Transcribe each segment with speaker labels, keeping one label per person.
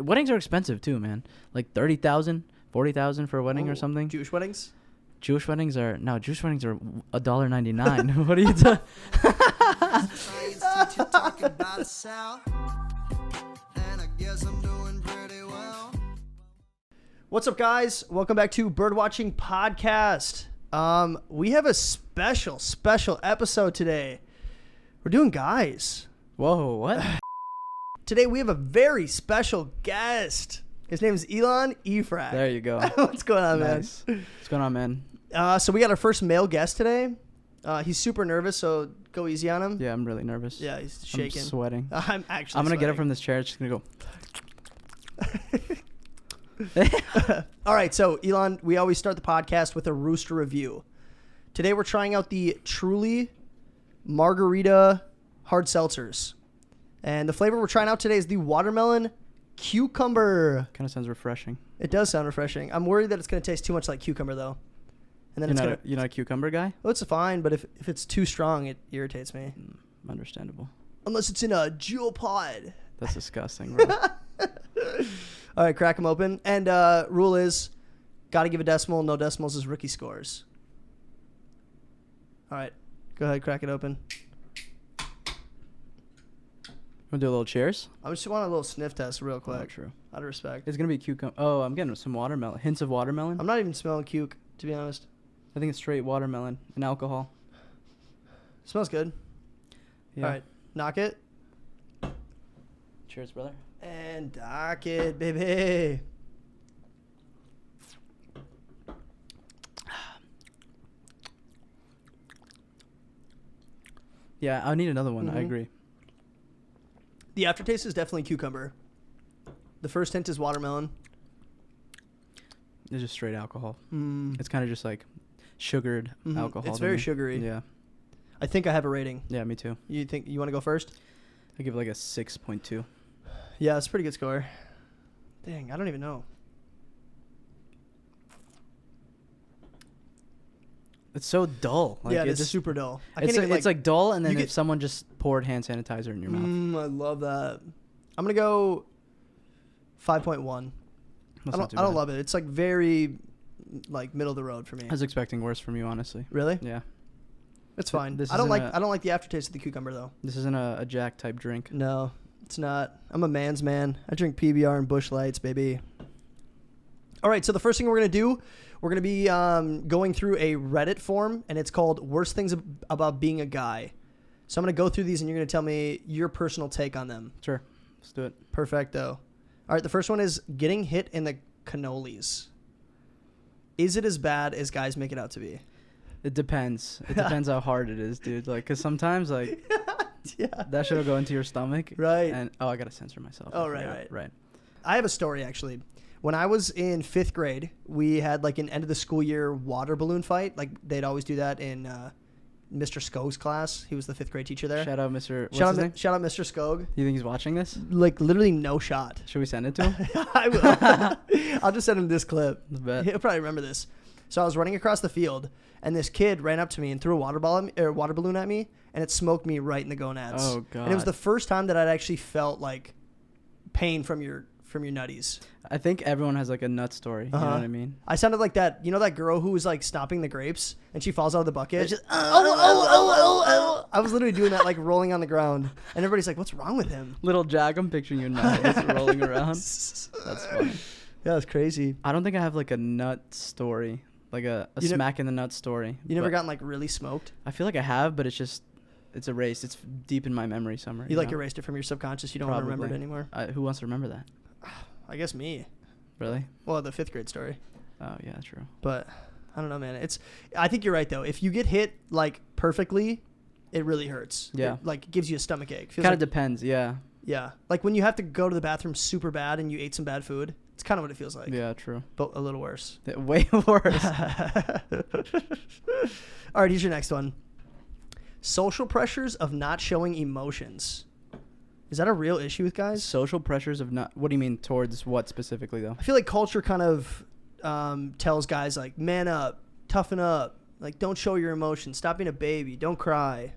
Speaker 1: Weddings are expensive too, man. Like 30,000, 40,000 for a wedding or something.
Speaker 2: Jewish weddings?
Speaker 1: Jewish weddings are $1.99. What are you doing?
Speaker 2: What's up, guys? Welcome back to Birdwatching Podcast. We have a special episode today. We're doing guys.
Speaker 1: Whoa, what?
Speaker 2: Today we have a very special guest. His name is Ilan E.
Speaker 1: There you go.
Speaker 2: What's going on,
Speaker 1: nice. Man? What's going on, man?
Speaker 2: So we got our first male guest today. He's super nervous, so go easy on him.
Speaker 1: Yeah, I'm really nervous.
Speaker 2: Yeah, he's shaking.
Speaker 1: I'm sweating.
Speaker 2: I'm
Speaker 1: going to get up from this chair. It's just going to
Speaker 2: go. All right, so Ilan, we always start the podcast with a rooster review. Today we're trying out the Truly Margarita Hard Seltzers. And the flavor we're trying out today is the watermelon cucumber.
Speaker 1: Kind of sounds refreshing.
Speaker 2: It does sound refreshing. I'm worried that it's going to taste too much like cucumber, though. And then
Speaker 1: you're not a cucumber guy?
Speaker 2: Well, it's fine, but if it's too strong, it irritates me.
Speaker 1: Understandable.
Speaker 2: Unless it's in a jewel pod.
Speaker 1: That's disgusting, bro.
Speaker 2: All right, crack them open. And rule is, got to give a decimal. No decimals is rookie scores. All right, go ahead, crack it open.
Speaker 1: Want to do a little cheers?
Speaker 2: I just want a little sniff test real quick.
Speaker 1: Oh, true.
Speaker 2: Out of respect.
Speaker 1: It's going to be cucumber. Oh, I'm getting some watermelon. Hints of watermelon.
Speaker 2: I'm not even smelling cuke, to be honest.
Speaker 1: I think it's straight watermelon and alcohol.
Speaker 2: Smells good.
Speaker 1: Yeah.
Speaker 2: All right, knock it.
Speaker 1: Cheers, brother.
Speaker 2: And dock it, baby.
Speaker 1: Yeah, I need another one.
Speaker 2: Mm-hmm.
Speaker 1: I agree.
Speaker 2: The aftertaste is definitely cucumber. The first hint is watermelon.
Speaker 1: It's just straight alcohol.
Speaker 2: Mm.
Speaker 1: It's kind of just like sugared alcohol.
Speaker 2: It's very sugary.
Speaker 1: Yeah.
Speaker 2: I think I have a rating.
Speaker 1: Yeah, me too.
Speaker 2: You think you want to go first?
Speaker 1: I give it like a 6.2.
Speaker 2: Yeah, it's a pretty good score. Dang, I don't even know.
Speaker 1: It's so dull. Like,
Speaker 2: yeah, it's
Speaker 1: just
Speaker 2: super dull.
Speaker 1: It's like dull, and then if someone just poured hand sanitizer in your mouth.
Speaker 2: I love that. I'm gonna go 5.1. I don't love it. It's like very like middle of the road for me.
Speaker 1: I was expecting worse from you, honestly.
Speaker 2: Really?
Speaker 1: Yeah.
Speaker 2: It's fine. I don't like the aftertaste of the cucumber though.
Speaker 1: This isn't a Jack type drink.
Speaker 2: No, it's not. I'm a man's man. I drink PBR and Busch Lights, baby. All right, so the first thing we're going to do, we're going to be going through a Reddit form, and it's called Worst Things About Being a Guy. So I'm going to go through these, and you're going to tell me your personal take on them.
Speaker 1: Sure. Let's do it.
Speaker 2: Perfecto. All right, the first one is getting hit in the cannolis. Is it as bad as guys make it out to be?
Speaker 1: It depends. It depends how hard it is, dude. Like, because sometimes, like,
Speaker 2: yeah,
Speaker 1: that shit will go into your stomach.
Speaker 2: Right.
Speaker 1: And, I got to censor myself.
Speaker 2: Oh, right. I have a story, actually. When I was in 5th grade, we had like an end of the school year water balloon fight. Like they'd always do that in Mr. Skoge's class. He was the 5th grade teacher there.
Speaker 1: Shout out Mr.
Speaker 2: Shout out Mr. Skoge.
Speaker 1: You think he's watching this?
Speaker 2: Like literally no shot.
Speaker 1: Should we send it to him?
Speaker 2: I will. I'll just send him this clip.
Speaker 1: I bet.
Speaker 2: He'll probably remember this. So I was running across the field, and this kid ran up to me and threw a water balloon at me, and it smoked me right in the gonads.
Speaker 1: Oh god!
Speaker 2: And it was the first time that I'd actually felt like pain from your nutties.
Speaker 1: I think everyone has like a nut story. You know what I mean?
Speaker 2: I sounded like that. You know that girl who was like stomping the grapes and she falls out of the bucket?
Speaker 1: Just,
Speaker 2: oh. I was literally doing that, like rolling on the ground. And everybody's like, what's wrong with him?
Speaker 1: Little Jack, I'm picturing you now just rolling around. That's funny.
Speaker 2: Yeah, that's crazy.
Speaker 1: I don't think I have like a nut story, like a smack in the nut story.
Speaker 2: You never gotten like really smoked?
Speaker 1: I feel like I have, but it's erased. It's deep in my memory somewhere.
Speaker 2: You like erased it from your subconscious. You don't remember it anymore.
Speaker 1: Who wants to remember that?
Speaker 2: I guess me.
Speaker 1: Really?
Speaker 2: Well, the 5th grade story.
Speaker 1: Oh yeah, true.
Speaker 2: But I don't know, man. I think you're right though. If you get hit like perfectly, it really hurts.
Speaker 1: Yeah.
Speaker 2: It, like gives you a stomach ache.
Speaker 1: Kind of depends. Yeah.
Speaker 2: Yeah. Like when you have to go to the bathroom super bad and you ate some bad food. It's kind of what it feels like.
Speaker 1: Yeah, true.
Speaker 2: But a little worse.
Speaker 1: Way worse.
Speaker 2: All right, here's your next one. Social pressures of not showing emotions. Is that a real issue with guys?
Speaker 1: Social pressures of not... What do you mean towards what specifically, though?
Speaker 2: I feel like culture kind of tells guys, like, man up, toughen up, like, don't show your emotions, stop being a baby, don't cry.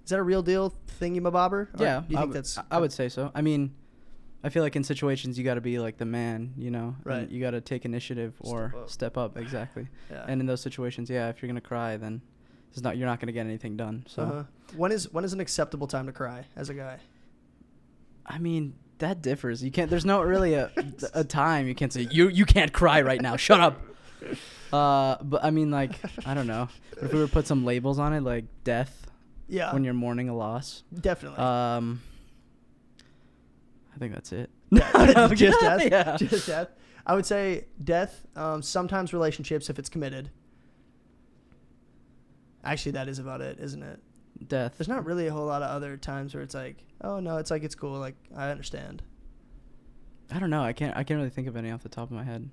Speaker 2: Is that a real deal thingy-mabobber?
Speaker 1: Yeah.
Speaker 2: Do you think that's...
Speaker 1: I would say so. I mean, I feel like in situations you got to be like the man, you know,
Speaker 2: Right.
Speaker 1: and you got to take initiative or step up. Exactly.
Speaker 2: Yeah.
Speaker 1: And in those situations, yeah, if you're gonna cry, then you're not gonna get anything done. So
Speaker 2: when is an acceptable time to cry as a guy?
Speaker 1: I mean, that differs. You can't. There's not really a time. You can't say you can't cry right now. Shut up. But I mean, like, I don't know. If we were to put some labels on it, like death.
Speaker 2: Yeah.
Speaker 1: When you're mourning a loss.
Speaker 2: Definitely.
Speaker 1: I think that's it.
Speaker 2: Yeah. Just death.
Speaker 1: Yeah.
Speaker 2: Just death. I would say death. Sometimes relationships if it's committed. Actually, that is about it, isn't it?
Speaker 1: Death.
Speaker 2: There's not really a whole lot of other times where it's like, oh no, it's like it's cool. Like I understand.
Speaker 1: I don't know. I can't really think of any off the top of my head.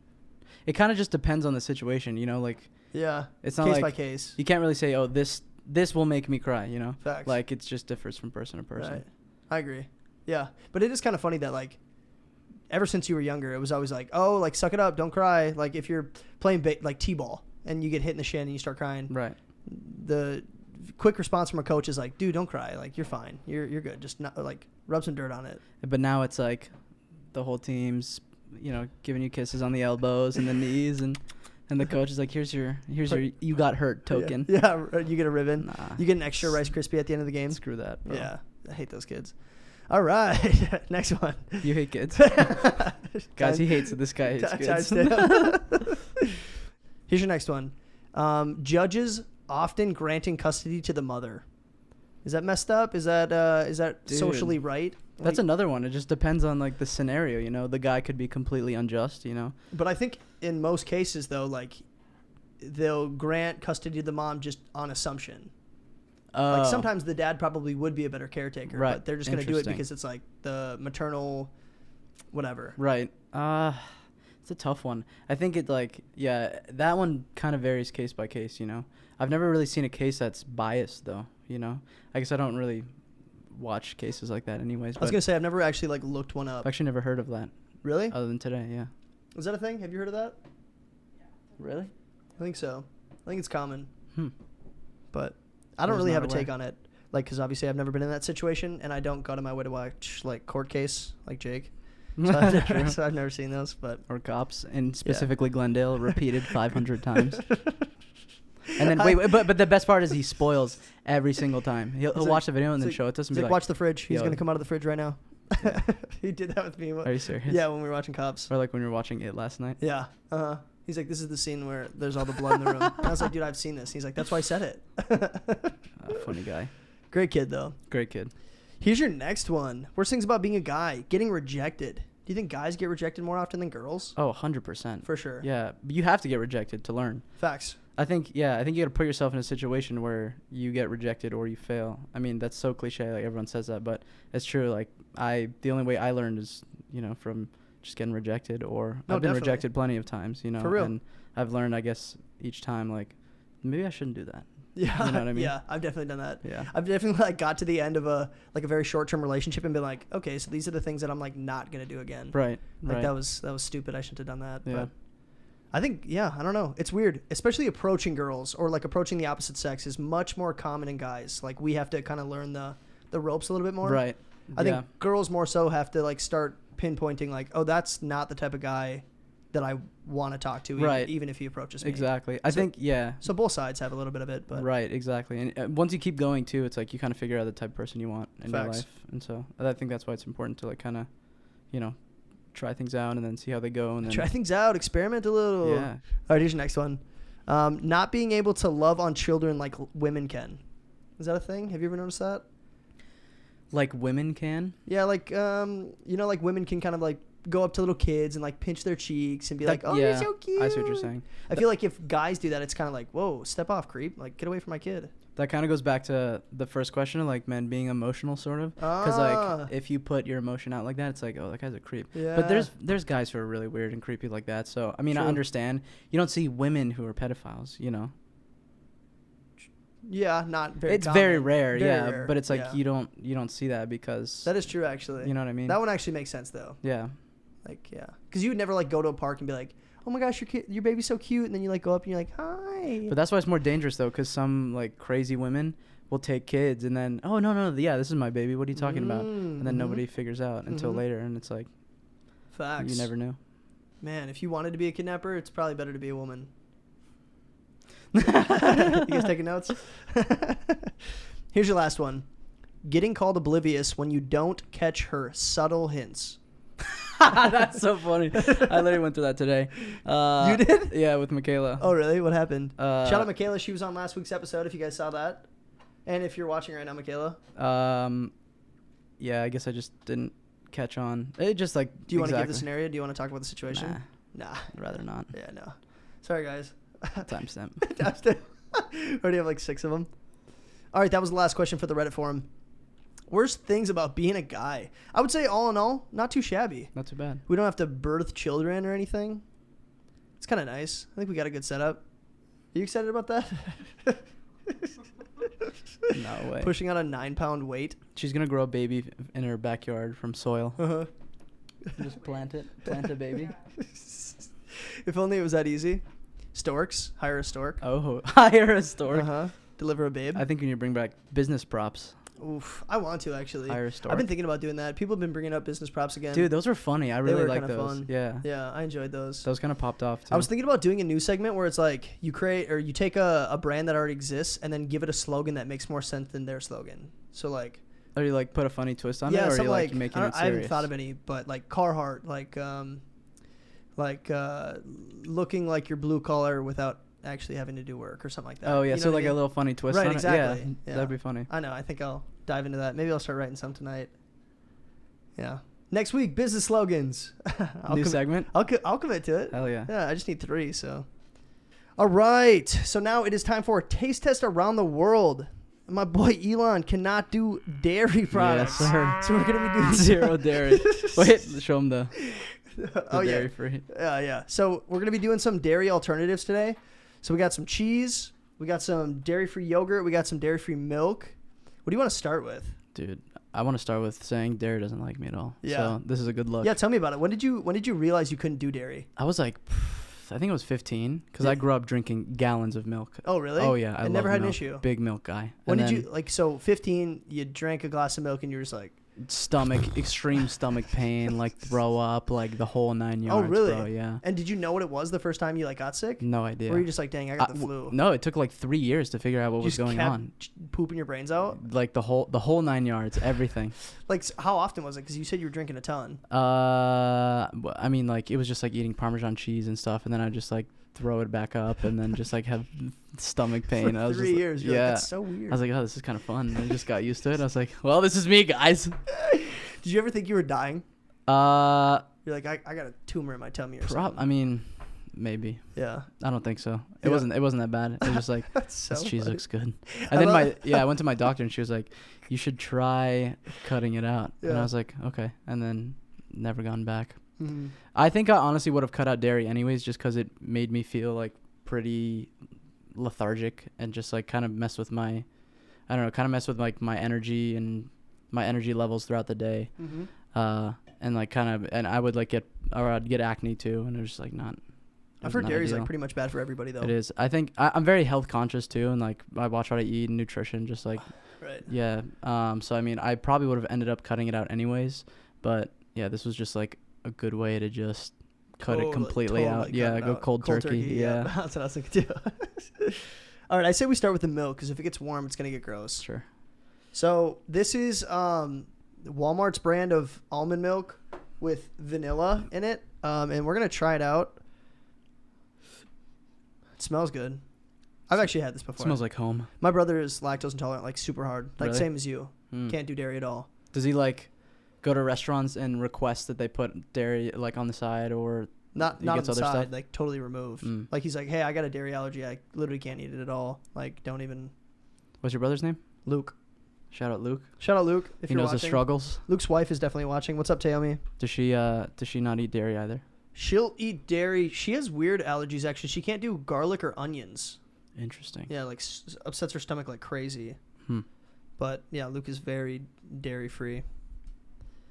Speaker 1: It kind of just depends on the situation, you know. Like
Speaker 2: Yeah.
Speaker 1: it's not
Speaker 2: case
Speaker 1: like
Speaker 2: by case.
Speaker 1: you can't really say, oh, this will make me cry, you know.
Speaker 2: Facts.
Speaker 1: Like it just differs from person to person.
Speaker 2: Right. I agree. Yeah, but it is kind of funny that like, ever since you were younger, it was always like, oh, like suck it up, don't cry. Like if you're playing like t-ball and you get hit in the shin and you start crying,
Speaker 1: Right.
Speaker 2: The quick response from a coach is like, dude, don't cry. Like you're fine. You're good. Just not like rub some dirt on it.
Speaker 1: But now it's like the whole team's, you know, giving you kisses on the elbows and the knees, and the coach is like, here's your you got hurt token.
Speaker 2: Yeah, you get a ribbon.
Speaker 1: Nah.
Speaker 2: You get an extra Rice Krispie at the end of the game.
Speaker 1: Screw that, bro.
Speaker 2: Yeah, I hate those kids. All right, next one.
Speaker 1: You hate kids. Guys, he hates it. This guy hates kids.
Speaker 2: Here's your next one. Judges often granting custody to the mother. Is that messed up? Is that
Speaker 1: Dude,
Speaker 2: socially right?
Speaker 1: That's
Speaker 2: Like,
Speaker 1: another one. It just depends on like the scenario, you know. The guy could be completely unjust, you know.
Speaker 2: But I think in most cases though, like they'll grant custody to the mom just on assumption. Like sometimes the dad probably would be a better caretaker,
Speaker 1: Right.
Speaker 2: but they're just going to do it because it's like the maternal whatever.
Speaker 1: Right. It's a tough one. I think it that one kind of varies case by case, you know. I've never really seen a case that's biased though, you know. I guess I don't really watch cases like that anyways.
Speaker 2: I was going to say I've never actually like looked one up.
Speaker 1: I've actually never heard of that.
Speaker 2: Really?
Speaker 1: Other than today, yeah.
Speaker 2: Is that a thing? Have you heard of that?
Speaker 1: Really?
Speaker 2: I think so. I think it's common. But I
Speaker 1: I
Speaker 2: don't
Speaker 1: was
Speaker 2: really
Speaker 1: not
Speaker 2: have a take
Speaker 1: aware.
Speaker 2: on it. Like, because obviously I've never been in that situation, and I don't go to my way to watch, like, court case, like Jake. So I've never seen those, but...
Speaker 1: Or cops, and specifically Glendale, repeated 500 times. And then, but the best part is he spoils every single time. He'll watch the video and then show it to us and
Speaker 2: He's
Speaker 1: be
Speaker 2: like,
Speaker 1: like,
Speaker 2: watch the fridge. He's
Speaker 1: yo.
Speaker 2: going to come out of the fridge right now.
Speaker 1: Yeah.
Speaker 2: He did that with me.
Speaker 1: Are you serious?
Speaker 2: Yeah, when we were watching Cops.
Speaker 1: Or like when we were watching It last night.
Speaker 2: Yeah. He's like, this is the scene where there's all the blood in the room. And I was like, dude, I've seen this. He's like, that's why I said it.
Speaker 1: Funny guy.
Speaker 2: Great kid, though.
Speaker 1: Great kid.
Speaker 2: Here's your next one. Worst things about being a guy. Getting rejected. Do you think guys get rejected more often than girls?
Speaker 1: Oh, 100%.
Speaker 2: For sure.
Speaker 1: Yeah. But you have to get rejected to learn.
Speaker 2: Facts.
Speaker 1: I think you got to put yourself in a situation where you get rejected or you fail. I mean, that's so cliche. Like everyone says that, but it's true. Like the only way I learned is, you know, from just getting rejected or I've been rejected plenty of times, you know.
Speaker 2: For real.
Speaker 1: And I've learned, I guess, each time, like, maybe I shouldn't do that.
Speaker 2: Yeah.
Speaker 1: You know what I mean?
Speaker 2: Yeah, I've definitely done that.
Speaker 1: Yeah.
Speaker 2: I've definitely like got to the end of a very short-term relationship and been like, okay, so these are the things that I'm like not going to do again.
Speaker 1: Right.
Speaker 2: Like that was stupid. I shouldn't have done that.
Speaker 1: Yeah.
Speaker 2: But I think, I don't know. It's weird, especially approaching girls or like approaching the opposite sex is much more common in guys. Like we have to kind of learn the ropes a little bit more.
Speaker 1: Right.
Speaker 2: I think girls more so have to like start pinpointing like, oh, that's not the type of guy that I want to talk to, even if he approaches me.
Speaker 1: Exactly. I think, yeah.
Speaker 2: So both sides have a little bit of it. But
Speaker 1: Right, exactly. And once you keep going, too, it's like you kind of figure out the type of person you want in your
Speaker 2: Facts.
Speaker 1: life. And so I think that's why it's important to, like, kind of, you know, try things out and then see how they go. And then
Speaker 2: try things out, experiment a little.
Speaker 1: Yeah.
Speaker 2: All right, here's your next one. Not being able to love on children like women can. Is that a thing? Have you ever noticed that?
Speaker 1: Like women can?
Speaker 2: Yeah, like, you know, like women can kind of like go up to little kids and like pinch their cheeks and be like, oh, you're so cute.
Speaker 1: I see what you're saying.
Speaker 2: I feel like if guys do that, it's kind of like, whoa, step off, creep. Like, get away from my kid.
Speaker 1: That kind of goes back to the first question of like men being emotional, sort of. Because like if you put your emotion out like that, it's like, oh, that guy's a creep.
Speaker 2: Yeah.
Speaker 1: But there's guys who are really weird and creepy like that. So I mean,
Speaker 2: True.
Speaker 1: I understand. You don't see women who are pedophiles, you know.
Speaker 2: Yeah, not very.
Speaker 1: It's
Speaker 2: common.
Speaker 1: very rare,
Speaker 2: Very
Speaker 1: yeah.
Speaker 2: rare,
Speaker 1: But it's like
Speaker 2: yeah.
Speaker 1: you don't see that because
Speaker 2: That is true, actually.
Speaker 1: you know what I mean.
Speaker 2: That one actually makes sense though.
Speaker 1: Yeah.
Speaker 2: Like, yeah, because you would never like go to a park and be like, oh my gosh, your baby's so cute, and then you like go up and you're like, hi.
Speaker 1: But that's why it's more dangerous though, because some like crazy women will take kids and then, oh no, yeah, this is my baby. What are you talking about? And then nobody figures out until later, and it's like,
Speaker 2: Facts.
Speaker 1: You never knew.
Speaker 2: Man, if you wanted to be a kidnapper, it's probably better to be a woman. You guys taking notes? Here's your last one. Getting called oblivious when you don't catch her subtle hints.
Speaker 1: That's so funny. I literally went through that today.
Speaker 2: You did?
Speaker 1: Yeah, with Michaela.
Speaker 2: Oh, really? What happened? Shout out Michaela. She was on last week's episode, if you guys saw that. And if you're watching right now, Michaela.
Speaker 1: Yeah, I guess I just didn't catch on. It just like.
Speaker 2: Do you want to give the scenario? Do you want to talk about the situation?
Speaker 1: Nah. I'd rather not.
Speaker 2: Yeah, no. Sorry, guys.
Speaker 1: Timestamp.
Speaker 2: Already have like 6 of them. All right, that was the last question for the Reddit forum. Worst things about being a guy. I would say all in all, not too shabby.
Speaker 1: Not too bad.
Speaker 2: We don't have to birth children or anything. It's kind of nice. I think we got a good setup. Are you excited about that?
Speaker 1: No way.
Speaker 2: Pushing on a 9-pound weight.
Speaker 1: She's going to grow a baby in her backyard from soil.
Speaker 2: Uh-huh.
Speaker 1: Just plant it. Plant a baby.
Speaker 2: If only it was that easy. Storks. Hire a stork.
Speaker 1: Oh, hire a stork.
Speaker 2: Uh-huh. Deliver a babe.
Speaker 1: I think we need to bring back business props.
Speaker 2: Oof. I want to, actually.
Speaker 1: Hire a stork.
Speaker 2: I've been thinking about doing that. People have been bringing up business props again.
Speaker 1: Dude, those were funny. I really like those.
Speaker 2: Fun.
Speaker 1: Yeah.
Speaker 2: Yeah, I enjoyed those.
Speaker 1: Those kind of popped off, too.
Speaker 2: I was thinking about doing a new segment where it's like you create or you take a brand that already exists and then give it a slogan that makes more sense than their slogan. So, like...
Speaker 1: Or you, like, put a funny twist on
Speaker 2: yeah,
Speaker 1: it? Or are you,
Speaker 2: like
Speaker 1: making it serious?
Speaker 2: I haven't thought of any, but, like, Carhartt, looking like you're blue collar without actually having to do work or something like that.
Speaker 1: Oh, yeah,
Speaker 2: you know
Speaker 1: so like
Speaker 2: I mean?
Speaker 1: a little funny twist
Speaker 2: right,
Speaker 1: on
Speaker 2: exactly.
Speaker 1: it? Yeah, that'd be funny.
Speaker 2: I know. I think I'll dive into that. Maybe I'll start writing some tonight. Yeah. Next week, business slogans.
Speaker 1: New segment?
Speaker 2: I'll commit to it.
Speaker 1: Hell yeah.
Speaker 2: Yeah, I just need 3, so. All right. So now it is time for a taste test around the world. My boy Elon cannot do dairy products.
Speaker 1: Yes, sir.
Speaker 2: So we're going to be doing
Speaker 1: 0 dairy. Wait, show him the
Speaker 2: dairy
Speaker 1: free.
Speaker 2: Yeah. So we're going to be doing some dairy alternatives today. So we got some cheese. We got some dairy-free yogurt. We got some dairy-free milk. What do you want to start with?
Speaker 1: Dude, I want to start with saying dairy doesn't like me at all.
Speaker 2: Yeah.
Speaker 1: So this is a good look.
Speaker 2: Yeah, tell me about it. When did you realize you couldn't do dairy?
Speaker 1: I was like, I think I was 15 because I grew up drinking gallons of milk.
Speaker 2: Oh, really?
Speaker 1: Oh, yeah. I
Speaker 2: never had
Speaker 1: milk.
Speaker 2: an issue.
Speaker 1: Big milk guy.
Speaker 2: When did you, so 15, you drank a glass of milk and you were just like.
Speaker 1: Extreme stomach pain, like throw up, like the whole 9 yards.
Speaker 2: Oh, really?
Speaker 1: Bro, yeah.
Speaker 2: And did you know what it was the first time you like got sick?
Speaker 1: No idea.
Speaker 2: Or were you just like, dang, I got the flu?
Speaker 1: No, it took like 3 years to figure out what was going on.
Speaker 2: Pooping your brains out?
Speaker 1: Like the whole 9 yards, everything.
Speaker 2: Like, how often was it? Because you said you were drinking a ton.
Speaker 1: I mean, like it was just like eating Parmesan cheese and stuff, and then I just like throw it back up, and then just like have stomach pain.
Speaker 2: For 3 years, you're
Speaker 1: yeah.
Speaker 2: like, that's so weird.
Speaker 1: I was like, oh, this is kind of fun. And I just got used to it. I was like, well, this is me, guys.
Speaker 2: Did you ever think you were dying? You're like, I got a tumor in my tummy or something.
Speaker 1: I mean, maybe.
Speaker 2: Yeah.
Speaker 1: I don't think so. It wasn't that bad. It was just like,
Speaker 2: this
Speaker 1: cheese looks good. And then I went to my doctor and she was like, you should try cutting it out.
Speaker 2: Yeah.
Speaker 1: And I was like, okay. And then never gone back.
Speaker 2: Mm-hmm.
Speaker 1: I think I honestly would have cut out dairy anyways, just because it made me feel like pretty lethargic and just like kind of mess with my, I don't know, kind of mess with like my energy and my energy levels throughout the day.
Speaker 2: Mm-hmm.
Speaker 1: And like kind of, and I would like I'd get acne too, and it was just like not.
Speaker 2: I've heard dairy is like pretty much bad for everybody though.
Speaker 1: It is. I think I'm very health conscious too, and like I watch what I eat and nutrition, just like.
Speaker 2: Right.
Speaker 1: Yeah. So I mean, I probably would have ended up cutting it out anyways, but yeah, this was just like a good way to just cut it completely out. Yeah, go cold turkey. Yeah.
Speaker 2: That's what I was thinking too. All right, I say we start with the milk because if it gets warm, it's gonna get gross.
Speaker 1: Sure.
Speaker 2: So this is Walmart's brand of almond milk with vanilla in it, and we're gonna try it out. It smells good. I've actually had this before.
Speaker 1: It smells like home.
Speaker 2: My brother is lactose intolerant, like super hard, like
Speaker 1: Really?
Speaker 2: same as you.
Speaker 1: Mm.
Speaker 2: Can't do dairy at all.
Speaker 1: Does he like go to restaurants and request that they put dairy like on the side, or
Speaker 2: Not
Speaker 1: he
Speaker 2: on
Speaker 1: gets
Speaker 2: the
Speaker 1: other
Speaker 2: side,
Speaker 1: stuff?
Speaker 2: like totally removed.
Speaker 1: Mm.
Speaker 2: Like he's like, hey, I got a dairy allergy. I literally can't eat it at all. Like, don't even.
Speaker 1: What's your brother's name?
Speaker 2: Luke.
Speaker 1: Shout out Luke.
Speaker 2: Shout out Luke. If
Speaker 1: He
Speaker 2: you're
Speaker 1: knows
Speaker 2: watching.
Speaker 1: the struggles.
Speaker 2: Luke's wife is definitely watching. What's up, Taomi?
Speaker 1: Does she not eat dairy either?
Speaker 2: She'll eat dairy. She has weird allergies, actually. She can't do garlic or onions.
Speaker 1: Interesting.
Speaker 2: Yeah, like upsets her stomach like crazy. But yeah, Luke is very dairy free.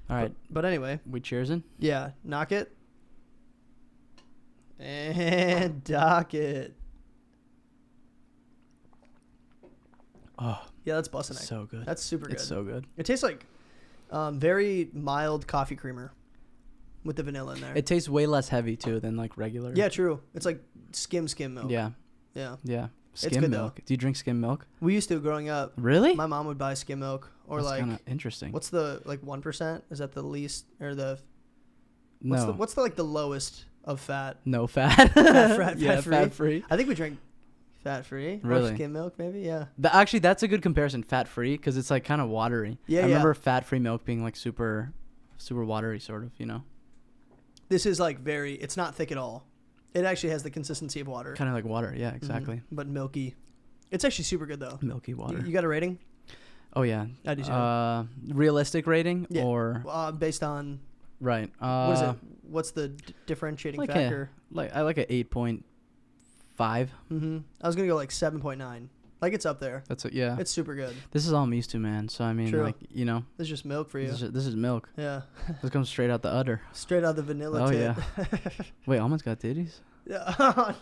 Speaker 1: All right.
Speaker 2: But anyway.
Speaker 1: We cheersing?
Speaker 2: Yeah. Knock it. And dock it.
Speaker 1: Oh.
Speaker 2: Yeah, that's bussin'.
Speaker 1: So good.
Speaker 2: That's super good.
Speaker 1: It's so good.
Speaker 2: It tastes like very mild coffee creamer. with the vanilla in there.
Speaker 1: It tastes way less heavy too than like regular.
Speaker 2: Yeah, true. It's like skim milk.
Speaker 1: Yeah.
Speaker 2: Yeah.
Speaker 1: Yeah.
Speaker 2: It's
Speaker 1: Skim
Speaker 2: good,
Speaker 1: milk.
Speaker 2: though.
Speaker 1: Do you drink skim milk?
Speaker 2: We used to growing up.
Speaker 1: Really?
Speaker 2: My mom would buy skim milk or
Speaker 1: That's
Speaker 2: like
Speaker 1: kind of interesting.
Speaker 2: what's the like 1%? Is that the least or the
Speaker 1: no?
Speaker 2: What's the like the lowest of fat?
Speaker 1: No fat.
Speaker 2: Fat
Speaker 1: free.
Speaker 2: I think we drink fat free.
Speaker 1: Really?
Speaker 2: Or skim milk maybe. Yeah.
Speaker 1: Actually, that's a good comparison. Fat free because it's like kind of watery.
Speaker 2: Yeah.
Speaker 1: I remember fat free milk being like super watery, sort of. You know.
Speaker 2: This is like very. It's not thick at all. It actually has the consistency of water.
Speaker 1: Kind of like water. Yeah. Exactly.
Speaker 2: But milky. It's actually super good though.
Speaker 1: Milky water.
Speaker 2: You got a rating?
Speaker 1: Oh yeah.
Speaker 2: I do too.
Speaker 1: Realistic rating
Speaker 2: Yeah.
Speaker 1: or
Speaker 2: based on
Speaker 1: right?
Speaker 2: what is it? What's the differentiating
Speaker 1: like
Speaker 2: factor?
Speaker 1: I like a 8.5.
Speaker 2: I was gonna go like 7.9. Like it's up there.
Speaker 1: That's it. Yeah.
Speaker 2: It's super good.
Speaker 1: This is all I'm used to, man. So I mean,
Speaker 2: True.
Speaker 1: like you know,
Speaker 2: This is just milk for you.
Speaker 1: this is milk.
Speaker 2: Yeah.
Speaker 1: This comes straight out the udder.
Speaker 2: Straight out the vanilla.
Speaker 1: Oh
Speaker 2: tit.
Speaker 1: yeah. Wait, almond's got titties?
Speaker 2: Yeah.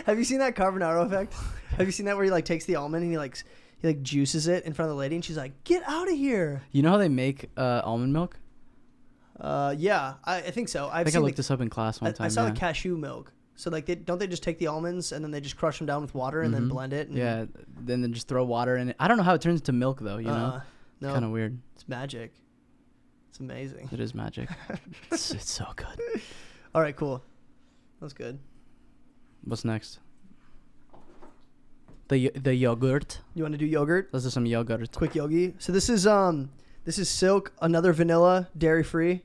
Speaker 2: Have you seen that carbonaro effect? Have you seen that where he like takes the almond and he like juices it in front of the lady and she's like, "Get out of here."
Speaker 1: You know how they make almond milk?
Speaker 2: Yeah, I think so.
Speaker 1: I think I looked this up in class one time.
Speaker 2: I saw
Speaker 1: yeah.
Speaker 2: the cashew milk. So like don't they just take the almonds and then they just crush them down with water and then blend it? And
Speaker 1: yeah, then just throw water in it. I don't know how it turns into milk though. You know,
Speaker 2: no,
Speaker 1: kind of weird.
Speaker 2: It's magic. It's amazing.
Speaker 1: It is magic. it's so good.
Speaker 2: All right, cool. That's good.
Speaker 1: What's next? The yogurt.
Speaker 2: You want to do yogurt?
Speaker 1: Let's do some yogurt.
Speaker 2: Quick yogi. So this is Silk, another vanilla, dairy free.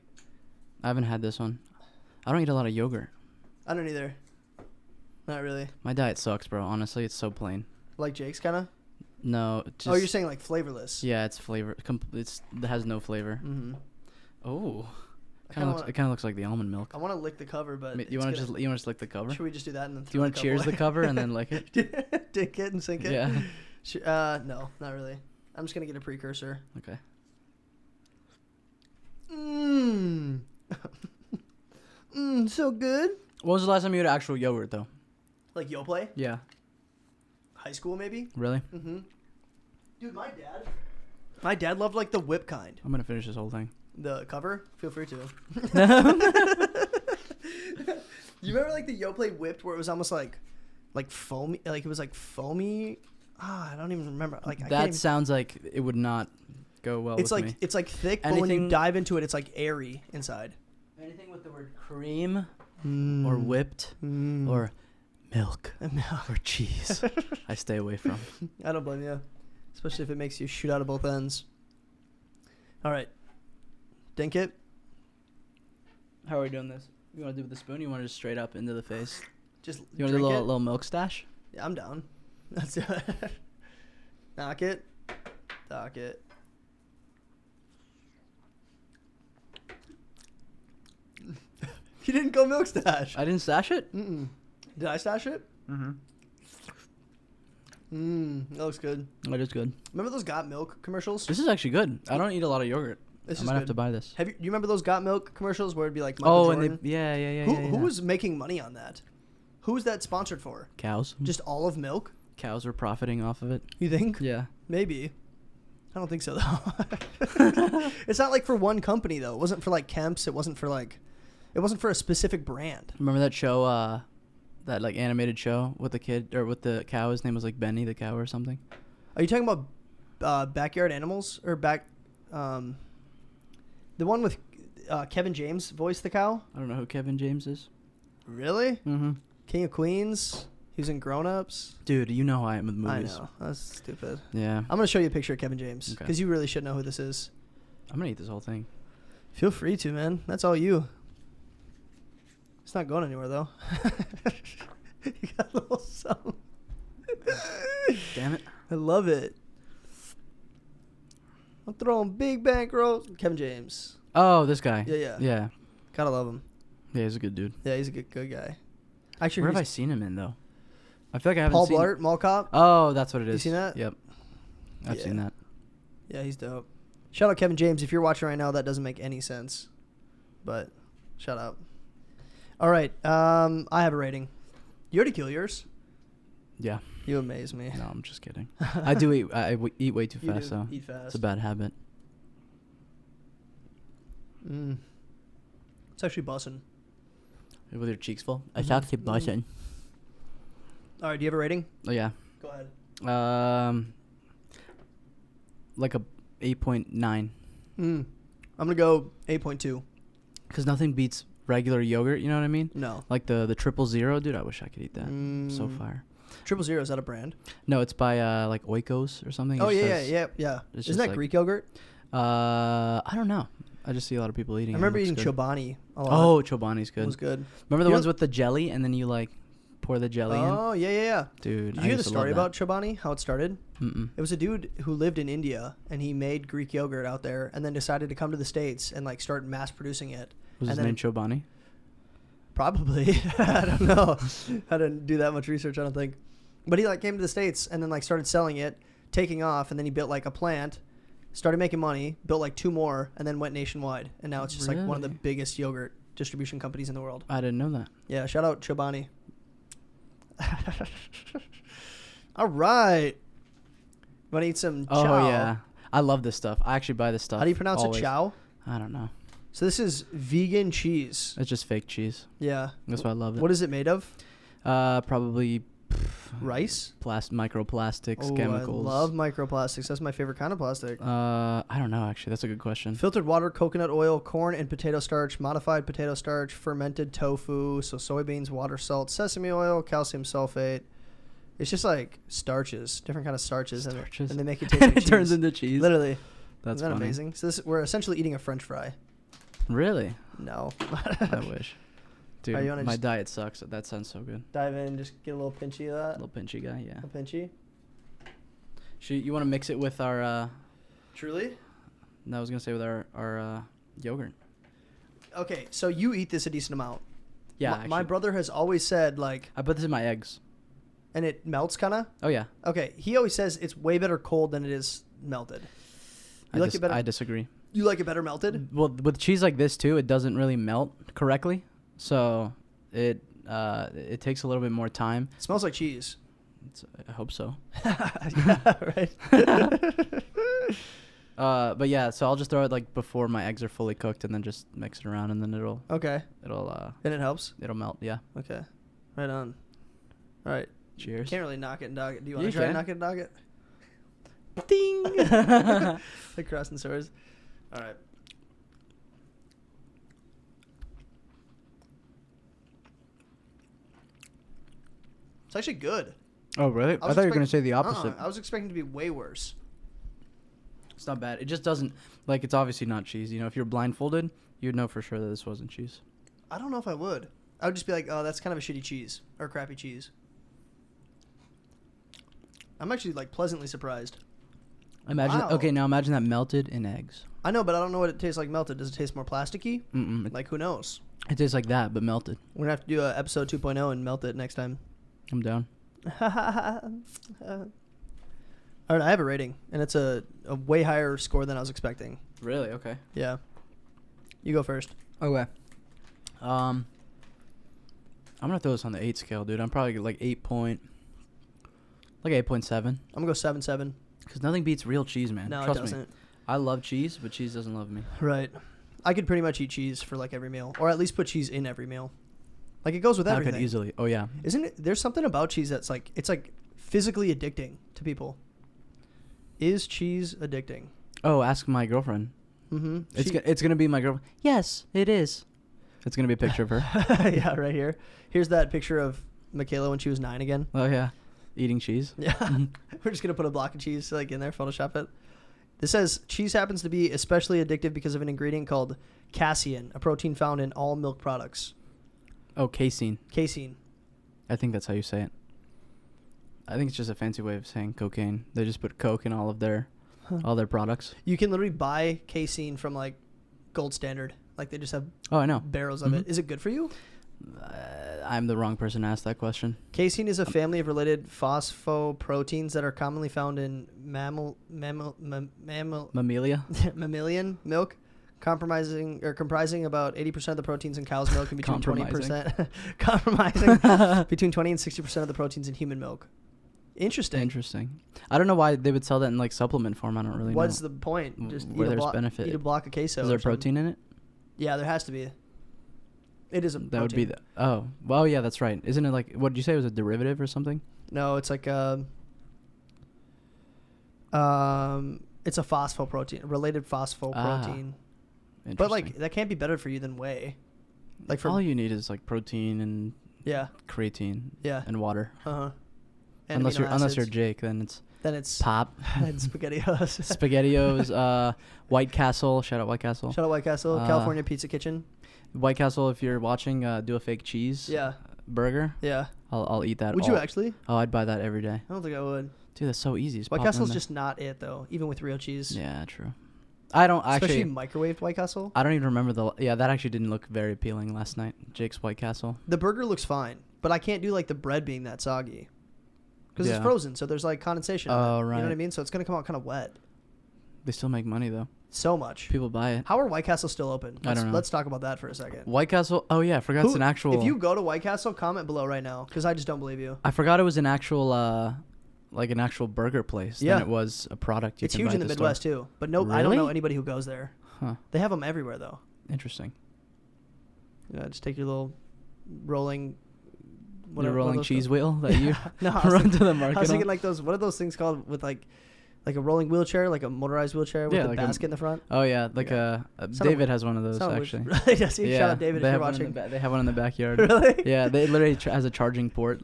Speaker 1: I haven't had this one. I don't eat a lot of yogurt.
Speaker 2: I don't either. Not really.
Speaker 1: My diet sucks, bro. Honestly, it's so plain.
Speaker 2: Like Jake's kind of?
Speaker 1: No.
Speaker 2: Oh, you're saying like flavorless?
Speaker 1: Yeah, it's flavor. It has no flavor.
Speaker 2: Mm-hmm.
Speaker 1: Oh. It kind of looks like the almond milk.
Speaker 2: I want to lick the cover, but
Speaker 1: you want to just lick the cover?
Speaker 2: Should we just do that and then?
Speaker 1: Do you want to cheers the cover and then lick it?
Speaker 2: Dink it and sink it.
Speaker 1: Yeah.
Speaker 2: No, not really. I'm just gonna get a precursor.
Speaker 1: Okay.
Speaker 2: So good.
Speaker 1: When was the last time you had actual yogurt though?
Speaker 2: Like Yoplait?
Speaker 1: Yeah.
Speaker 2: High school maybe.
Speaker 1: Really?
Speaker 2: Mm-hmm. Dude, my dad loved like the whip kind.
Speaker 1: I'm gonna finish this whole thing.
Speaker 2: The cover? Feel free to. You remember like the Yoplait whipped where it was almost like foamy, like it was like foamy. I don't even remember. Like
Speaker 1: that sounds like it would not go well.
Speaker 2: It's
Speaker 1: with
Speaker 2: like
Speaker 1: me.
Speaker 2: it's like thick, but when you dive into it, it's like airy inside.
Speaker 1: Anything with the word cream or whipped or milk or cheese, I stay away from.
Speaker 2: I don't blame you, especially if it makes you shoot out of both ends. All right, dink it.
Speaker 1: How are we doing this? You want to do it with the spoon? Or you want to just straight up into the face?
Speaker 2: Just
Speaker 1: you want to do a little milk stash?
Speaker 2: Yeah, I'm down. Let's do it. Knock it. Dock it. You didn't go milk stash.
Speaker 1: I didn't stash it?
Speaker 2: Mm-mm. Did I stash it?
Speaker 1: Mm-hmm.
Speaker 2: That looks good.
Speaker 1: That is good.
Speaker 2: Remember those Got Milk commercials?
Speaker 1: This is actually good. I don't eat a lot of yogurt. I might have to buy this.
Speaker 2: Do you remember those Got Milk commercials where it'd be like Michael Jordan?
Speaker 1: And
Speaker 2: Who was making money on that? Who was that sponsored for?
Speaker 1: Cows.
Speaker 2: Just olive milk?
Speaker 1: Cows were profiting off of it.
Speaker 2: You think?
Speaker 1: Yeah.
Speaker 2: Maybe. I don't think so though. It's not like for one company though. It wasn't for like Kemp's. It wasn't for a specific brand.
Speaker 1: Remember that show, that like animated show with the kid or with the cow? His name was like Benny the cow or something.
Speaker 2: Are you talking about Backyard Animals or the one with Kevin James voiced the cow?
Speaker 1: I don't know who Kevin James is.
Speaker 2: Really?
Speaker 1: Mm-hmm.
Speaker 2: King of Queens. He was in Grown Ups.
Speaker 1: Dude, you know how I am with movies.
Speaker 2: I know. That's stupid.
Speaker 1: Yeah.
Speaker 2: I'm gonna show you a picture of Kevin James because you really should know who this is.
Speaker 1: I'm gonna eat this whole thing.
Speaker 2: Feel free to, man. That's all you. It's not going anywhere though. You got a little something.
Speaker 1: Damn it.
Speaker 2: I love it. I'm throwing big bankrolls. Kevin James.
Speaker 1: Oh, this guy.
Speaker 2: Yeah. Gotta love him.
Speaker 1: Yeah, he's a good dude.
Speaker 2: Yeah, he's a good guy. Actually,
Speaker 1: where have I seen him in though? I feel like I haven't
Speaker 2: Paul
Speaker 1: seen
Speaker 2: Blart, Mall Cop.
Speaker 1: Oh, that's what it is.
Speaker 2: You seen that?
Speaker 1: Yep. I've seen that.
Speaker 2: Yeah, he's dope. Shout out Kevin James. If you're watching right now, that doesn't make any sense. But shout out. All right. I have a rating. You already kill yours.
Speaker 1: Yeah.
Speaker 2: You amaze me.
Speaker 1: No, I'm just kidding. I do eat. I eat way too fast, so
Speaker 2: eat fast.
Speaker 1: it's a bad habit.
Speaker 2: It's actually bussin'.
Speaker 1: With your cheeks full.
Speaker 2: Mm-hmm.
Speaker 1: It's actually bussin'.
Speaker 2: All right, do you have a rating?
Speaker 1: Oh yeah.
Speaker 2: Go ahead.
Speaker 1: Like a 8.9.
Speaker 2: I'm gonna go 8.2.
Speaker 1: Because nothing beats regular yogurt. You know what I mean?
Speaker 2: No.
Speaker 1: Like the 000. Dude, I wish I could eat that. So fire.
Speaker 2: 000, is that a brand?
Speaker 1: No, it's by like Oikos or something.
Speaker 2: Oh
Speaker 1: It
Speaker 2: yeah.
Speaker 1: it's
Speaker 2: Isn't that
Speaker 1: like-
Speaker 2: Greek yogurt?
Speaker 1: I don't know. I just see a lot of people eating.
Speaker 2: I
Speaker 1: it.
Speaker 2: remember
Speaker 1: It
Speaker 2: eating
Speaker 1: looks good.
Speaker 2: Chobani a lot.
Speaker 1: Oh, Chobani's good.
Speaker 2: It was good.
Speaker 1: Remember the
Speaker 2: You
Speaker 1: ones
Speaker 2: know-
Speaker 1: with the jelly and then you like pour the jelly in?
Speaker 2: Oh yeah.
Speaker 1: Dude,
Speaker 2: Did you
Speaker 1: I
Speaker 2: hear the
Speaker 1: used to love
Speaker 2: story
Speaker 1: that.
Speaker 2: about Chobani? How it started?
Speaker 1: Mm-mm.
Speaker 2: It was a dude who lived in India and he made Greek yogurt out there and then decided to come to the States and like start mass producing it.
Speaker 1: Was his
Speaker 2: and
Speaker 1: name Chobani?
Speaker 2: Probably. I don't know. I didn't do that much research, I don't think. But he like came to the States and then like started selling it, taking off, and then he built like a plant, started making money, built like 2 more, and then went nationwide. And now it's just like one of the
Speaker 1: Really?
Speaker 2: biggest yogurt distribution companies in the world.
Speaker 1: I didn't know that.
Speaker 2: Yeah, shout out Chobani. All right. Want to eat some
Speaker 1: Oh
Speaker 2: chow?
Speaker 1: yeah, I love this stuff. I actually buy this stuff.
Speaker 2: How do you pronounce
Speaker 1: always.
Speaker 2: it? Chow?
Speaker 1: I don't know.
Speaker 2: So this is vegan cheese.
Speaker 1: It's just fake cheese.
Speaker 2: Yeah.
Speaker 1: That's why I love it.
Speaker 2: What is it made of?
Speaker 1: Probably
Speaker 2: Rice?
Speaker 1: microplastics,
Speaker 2: Oh,
Speaker 1: chemicals.
Speaker 2: I love microplastics. That's my favorite kind of plastic.
Speaker 1: I don't know actually. That's a good question.
Speaker 2: Filtered water, coconut oil, corn and potato starch, modified potato starch, fermented tofu, so soybeans, water, salt, sesame oil, calcium sulfate. It's just like starches, different kind of starches,
Speaker 1: Starches.
Speaker 2: And they make it taste like
Speaker 1: It
Speaker 2: cheese.
Speaker 1: turns into cheese.
Speaker 2: Literally.
Speaker 1: That's
Speaker 2: Isn't that
Speaker 1: funny.
Speaker 2: amazing? So we're essentially eating a French fry.
Speaker 1: Really?
Speaker 2: No.
Speaker 1: I wish. Dude,
Speaker 2: Alright, you wanna
Speaker 1: my
Speaker 2: just-
Speaker 1: diet sucks. That sounds so good.
Speaker 2: Dive in, just get a little pinchy of that.
Speaker 1: Little pinchy guy, yeah.
Speaker 2: A pinchy.
Speaker 1: You want to mix it with our?
Speaker 2: Truly?
Speaker 1: No, I was gonna say with our yogurt.
Speaker 2: Okay, so you eat this a decent amount.
Speaker 1: Yeah,
Speaker 2: My
Speaker 1: actually.
Speaker 2: brother has always said like,
Speaker 1: I put this in my eggs.
Speaker 2: and it melts kind of.
Speaker 1: Oh yeah.
Speaker 2: Okay, he always says it's way better cold than it is melted. You like it better?
Speaker 1: I disagree.
Speaker 2: You like it better melted?
Speaker 1: Well, with cheese like this too, it doesn't really melt correctly, so it takes a little bit more time.
Speaker 2: It smells like cheese.
Speaker 1: I hope so.
Speaker 2: Yeah, right.
Speaker 1: But yeah, so I'll just throw it like before my eggs are fully cooked, and then just mix it around, and then it'll
Speaker 2: Okay,
Speaker 1: it'll
Speaker 2: and it helps.
Speaker 1: melt. Yeah.
Speaker 2: Okay, right on. All right.
Speaker 1: Cheers.
Speaker 2: Can't really knock it and dog it. Do you want
Speaker 1: You
Speaker 2: to try
Speaker 1: can.
Speaker 2: and knock it and dog it?
Speaker 1: Ding.
Speaker 2: Like crossing swords. All right. It's actually good.
Speaker 1: Oh really? I thought you were gonna say the opposite.
Speaker 2: I was expecting to be way worse.
Speaker 1: It's not bad. It just doesn't like. It's obviously not cheese. You know, if you're blindfolded, you'd know for sure that this wasn't cheese.
Speaker 2: I don't know if I would. I would just be like, oh, that's kind of a shitty cheese or crappy cheese. I'm actually like pleasantly surprised.
Speaker 1: Imagine.
Speaker 2: Wow.
Speaker 1: Okay, now imagine that melted in eggs.
Speaker 2: I know, but I don't know what it tastes like melted. Does it taste more plasticky?
Speaker 1: Mm-mm.
Speaker 2: Like, who knows?
Speaker 1: It tastes like that, but melted.
Speaker 2: We're going to have to do a episode 2.0 and melt it next time.
Speaker 1: I'm down.
Speaker 2: All right, I have a rating, and it's a way higher score than I was expecting.
Speaker 1: Really? Okay.
Speaker 2: Yeah. You go first.
Speaker 1: Okay. I'm gonna throw this on the 8 scale, dude. I'm probably like 8.7.
Speaker 2: I'm going to go 7.7.
Speaker 1: Because nothing beats real cheese, man.
Speaker 2: No,
Speaker 1: Trust
Speaker 2: it doesn't.
Speaker 1: me. I love cheese, but cheese doesn't love me.
Speaker 2: Right. I could pretty much eat cheese for like every meal, or at least put cheese in every meal. Like, it goes with
Speaker 1: I
Speaker 2: everything.
Speaker 1: could easily. Oh yeah.
Speaker 2: Isn't it? There's something about cheese that's like, it's like physically addicting to people. Is cheese addicting?
Speaker 1: Oh, ask my girlfriend.
Speaker 2: Mm-hmm.
Speaker 1: It's gonna be my girlfriend. Yes, it is. It's gonna be a picture of her.
Speaker 2: Yeah, right here. Here's that picture of Michaela when she was 9 again.
Speaker 1: Oh yeah, eating cheese.
Speaker 2: Yeah. We're just going to put a block of cheese like in there, Photoshop it. This says cheese happens to be especially addictive because of an ingredient called casein, a protein found in all milk products.
Speaker 1: Oh, casein.
Speaker 2: Casein.
Speaker 1: I think that's how you say it. I think it's just a fancy way of saying cocaine. They just put coke in all their products.
Speaker 2: You can literally buy casein from like Gold Standard. Like they just have
Speaker 1: Oh, I know.
Speaker 2: barrels of it. Is it good for you?
Speaker 1: I'm the wrong person to ask that question.
Speaker 2: Casein is a family of related phosphoproteins that are commonly found in
Speaker 1: Mammalia.
Speaker 2: mammalian milk, comprising about 80% of the proteins in cow's milk and between 20% compromising between 20 and 60% of the proteins in human milk. Interesting.
Speaker 1: I don't know why they would sell that in like supplement form. I don't really know.
Speaker 2: What's the point? Just
Speaker 1: Where
Speaker 2: eat
Speaker 1: there's benefit.
Speaker 2: eat a block of queso.
Speaker 1: Is there
Speaker 2: or something.
Speaker 1: protein in it?
Speaker 2: Yeah, there has to be. It is a protein.
Speaker 1: That would be the. Oh, well, yeah, that's right. Isn't it like? What did you say? It was a derivative or something?
Speaker 2: No, it's like it's a phosphoprotein, related phosphoprotein. But like that can't be better for you than whey. Like for
Speaker 1: all you need is like protein and creatine and water. Unless you're Jake, then it's pop
Speaker 2: and SpaghettiOs.
Speaker 1: SpaghettiOs, White Castle. Shout out White Castle.
Speaker 2: California Pizza Kitchen.
Speaker 1: White Castle, if you're watching, do a fake cheese burger.
Speaker 2: Yeah.
Speaker 1: I'll eat that.
Speaker 2: Would you actually?
Speaker 1: Oh, I'd buy that every day.
Speaker 2: I don't think I would.
Speaker 1: Dude, that's so easy.
Speaker 2: White Castle's just not it though, even with real cheese.
Speaker 1: Yeah, true. I don't actually.
Speaker 2: Especially microwaved White Castle.
Speaker 1: I don't even remember that actually didn't look very appealing last night. Jake's White Castle.
Speaker 2: The burger looks fine, but I can't do like the bread being that soggy. Because it's frozen, so there's like condensation.
Speaker 1: Oh, right.
Speaker 2: You know what I mean? So it's going to come out kind of wet.
Speaker 1: They still make money though.
Speaker 2: So much.
Speaker 1: People buy it.
Speaker 2: How are White Castle still open?
Speaker 1: I don't know.
Speaker 2: Let's talk about that for a second.
Speaker 1: White Castle. Oh yeah, I forgot it's an actual.
Speaker 2: If you go to White Castle, comment below right now, because I just don't believe you.
Speaker 1: I forgot it was an actual, like an actual burger place. Yeah. Than it was a product.
Speaker 2: It's huge in the Midwest too, but no, really? I don't know anybody who goes there.
Speaker 1: Huh.
Speaker 2: They have them everywhere though.
Speaker 1: Interesting.
Speaker 2: Yeah, just take your little rolling.
Speaker 1: Your rolling cheese wheel that you run to the market.
Speaker 2: I was thinking like those. What are those things called with like a rolling wheelchair, like a motorized wheelchair with the
Speaker 1: like
Speaker 2: basket in the front?
Speaker 1: Oh yeah, like David has one of those actually.
Speaker 2: Shout out David if you're watching.
Speaker 1: They have one in the backyard.
Speaker 2: Really?
Speaker 1: Yeah, they literally has a charging port.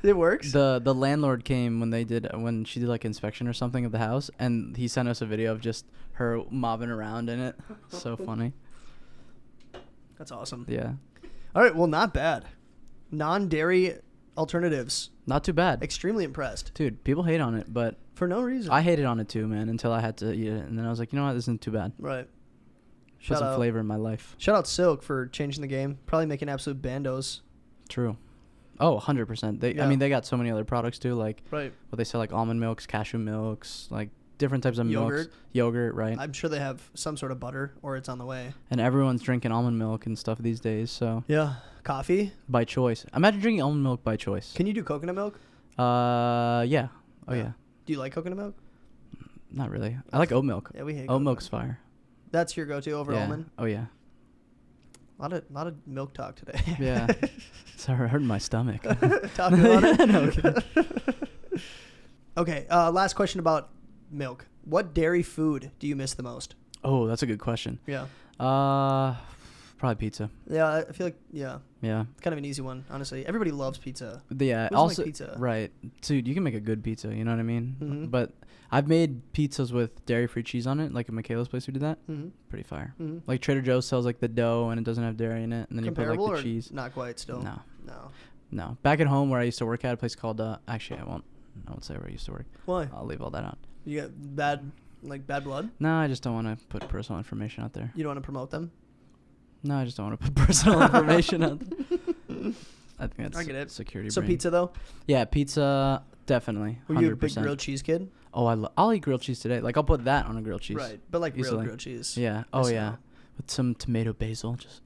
Speaker 2: It works.
Speaker 1: The landlord came when she did like inspection or something of the house, and he sent us a video of just her mobbing around in it. So funny.
Speaker 2: That's awesome.
Speaker 1: Yeah.
Speaker 2: All right. Well, not bad. Non-dairy alternatives.
Speaker 1: Not too bad.
Speaker 2: Extremely impressed.
Speaker 1: Dude, people hate on it, but
Speaker 2: for no reason.
Speaker 1: I hated on it too, man, until I had to eat it, and then I was like, you know what, this isn't too bad.
Speaker 2: Right.
Speaker 1: Put some flavor in my life.
Speaker 2: Shout out Silk for changing the game. Probably making absolute bandos.
Speaker 1: True. Oh, 100%. I mean, they got so many other products too, like what they sell, like almond milks, cashew milks, like different types of milks. Yogurt, right?
Speaker 2: I'm sure they have some sort of butter, or it's on the way.
Speaker 1: And everyone's drinking almond milk and stuff these days, so.
Speaker 2: Yeah. Coffee?
Speaker 1: By choice. Imagine drinking almond milk by choice.
Speaker 2: Can you do coconut milk?
Speaker 1: Yeah. Oh, yeah.
Speaker 2: Do you like coconut milk?
Speaker 1: Not really. I like oat milk.
Speaker 2: Yeah, we hate
Speaker 1: oat milk's fire.
Speaker 2: That's your go-to over almond?
Speaker 1: Oh, yeah.
Speaker 2: A lot of milk talk today.
Speaker 1: Yeah. Sorry, hurting my stomach.
Speaker 2: Talking about it? No, okay. Okay, last question about milk. What dairy food do you miss the most?
Speaker 1: Oh, that's a good question.
Speaker 2: Yeah.
Speaker 1: Probably pizza.
Speaker 2: Yeah, I feel like, yeah.
Speaker 1: Yeah.
Speaker 2: It's kind of an easy one, honestly. Everybody loves pizza.
Speaker 1: Yeah. Also, like pizza? Right. Dude, you can make a good pizza, you know what I mean? Mm-hmm. But I've made pizzas with dairy-free cheese on it, like at Michaela's place who did that. Mm-hmm. Pretty fire. Mm-hmm. Like Trader Joe's sells like the dough and it doesn't have dairy in it. And then
Speaker 2: Comparable
Speaker 1: you put like the cheese.
Speaker 2: Not quite still?
Speaker 1: No. Back at home where I used to work at a place called, actually I won't say where I used to work.
Speaker 2: Why?
Speaker 1: I'll leave all that out.
Speaker 2: You got bad blood?
Speaker 1: No, I just don't want to put personal information out there.
Speaker 2: You don't want to promote them?
Speaker 1: No, I just don't want to put personal information out there. I think that's security.
Speaker 2: So pizza though?
Speaker 1: Yeah, pizza definitely. 100%.
Speaker 2: Were you a big grilled cheese kid?
Speaker 1: Oh, I'll eat grilled cheese today. Like I'll put that on a grilled cheese.
Speaker 2: Right, but like real grilled cheese.
Speaker 1: Yeah. Oh yeah, with some tomato basil. Just.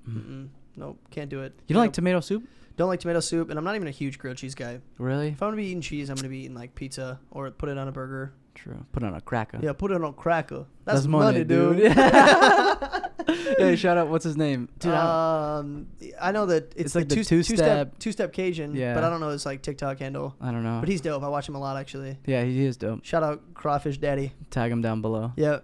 Speaker 2: Nope, can't do it.
Speaker 1: You don't like tomato soup?
Speaker 2: Don't like tomato soup, and I'm not even a huge grilled cheese guy.
Speaker 1: Really?
Speaker 2: If I'm gonna be eating cheese, I'm gonna be eating like pizza or put it on a burger.
Speaker 1: True. Put it on a cracker.
Speaker 2: Yeah, put it on a cracker. That's money, dude.
Speaker 1: Hey, shout out. What's his name?
Speaker 2: Dude, I know that it's like the two-step Cajun, but I don't know his like TikTok handle.
Speaker 1: I don't know.
Speaker 2: But he's dope. I watch him a lot actually.
Speaker 1: Yeah, he is dope.
Speaker 2: Shout out Crawfish Daddy.
Speaker 1: Tag him down below.
Speaker 2: Yeah.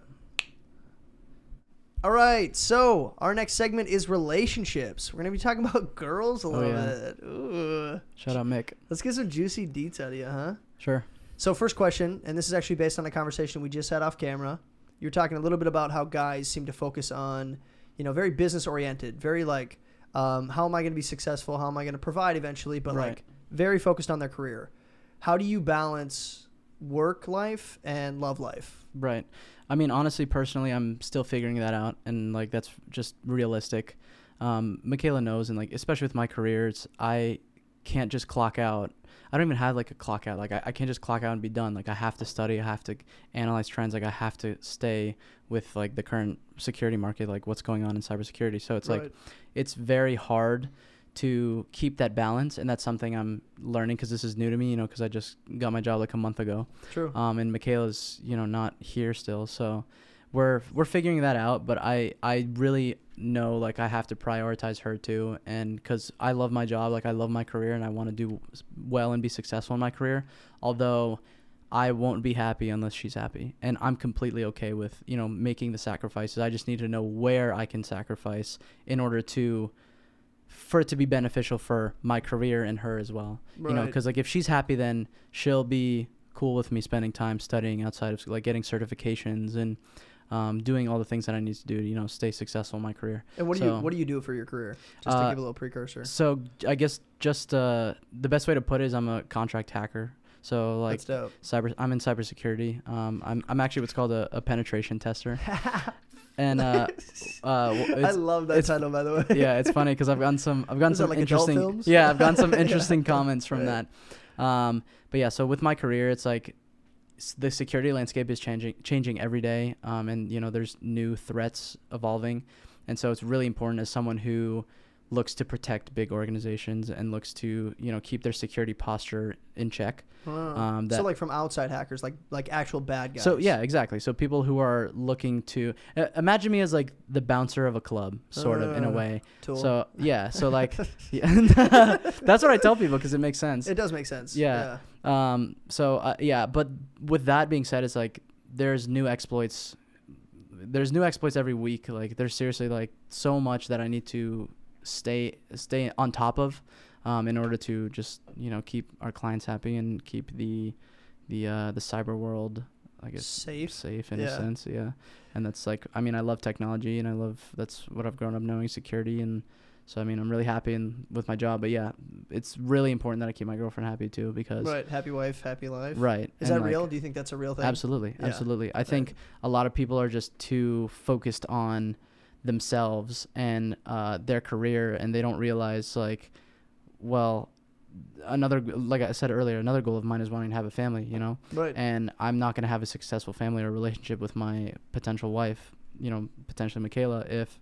Speaker 2: All right, so our next segment is relationships. We're gonna be talking about girls a little bit. Ooh.
Speaker 1: Shout out Mick.
Speaker 2: Let's get some juicy deets out of you, huh?
Speaker 1: Sure.
Speaker 2: So first question, and this is actually based on a conversation we just had off camera. You're talking a little bit about how guys seem to focus on, very business oriented, very like, how am I going to be successful? How am I going to provide eventually? But like very focused on their career. How do you balance work life and love life?
Speaker 1: Right. I mean, honestly, personally, I'm still figuring that out, and like that's just realistic. Michaela knows, and like especially with my career, I can't just clock out. I don't even have like a clock out. Like I can't just clock out and be done. Like I have to study. I have to analyze trends. Like I have to stay with like the current security market, like what's going on in cybersecurity. So it's like, it's very hard to keep that balance. And that's something I'm learning because this is new to me, because I just got my job like a month ago.
Speaker 2: True.
Speaker 1: And Michaela's, not here still. So we're figuring that out, but I really know like I have to prioritize her too, and because I love my job, like I love my career, and I want to do well and be successful in my career. Although I won't be happy unless she's happy, and I'm completely okay with making the sacrifices. I just need to know where I can sacrifice in order for it to be beneficial for my career and her as well.
Speaker 2: Right.
Speaker 1: Because like if she's happy, then she'll be cool with me spending time studying outside of like getting certifications and doing all the things that I need to do to stay successful in my career.
Speaker 2: And what do you do for your career? Just to give a little precursor.
Speaker 1: So I guess just the best way to put it is I'm a contract hacker. So like
Speaker 2: That's dope.
Speaker 1: I'm in cybersecurity. I'm actually what's called a penetration tester. And
Speaker 2: I love that title, by the way.
Speaker 1: Yeah, it's funny because I've gotten some
Speaker 2: like
Speaker 1: interesting
Speaker 2: adult films?
Speaker 1: Yeah, I've gotten some interesting comments from that. But yeah, so with my career, it's like the security landscape is changing every day, and there's new threats evolving, and so it's really important as someone who looks to protect big organizations and looks to keep their security posture in check.
Speaker 2: So like from outside hackers, like actual bad guys.
Speaker 1: So yeah, exactly. So people who are looking to imagine me as like the bouncer of a club, sort of in a way.
Speaker 2: Tool.
Speaker 1: So yeah, so like that's what I tell people because it makes sense.
Speaker 2: It does make sense.
Speaker 1: Yeah. But with that being said, it's like there's new exploits. There's new exploits every week. Like there's seriously like so much that I need to stay on top of in order to just keep our clients happy and keep the cyber world, I guess, safe in a sense. Yeah. And that's like, I mean, I love technology and that's what I've grown up knowing, security. And so, I mean, I'm really happy with my job, but yeah, it's really important that I keep my girlfriend happy too, because
Speaker 2: right. Happy wife, happy life.
Speaker 1: Right.
Speaker 2: Is that real? Do you think that's a real thing?
Speaker 1: Absolutely. Yeah. Absolutely. I think a lot of people are just too focused on themselves and their career, and they don't realize like, well, like I said earlier, another goal of mine is wanting to have a family,
Speaker 2: Right.
Speaker 1: And I'm not going to have a successful family or relationship with my potential wife, potentially Michaela, if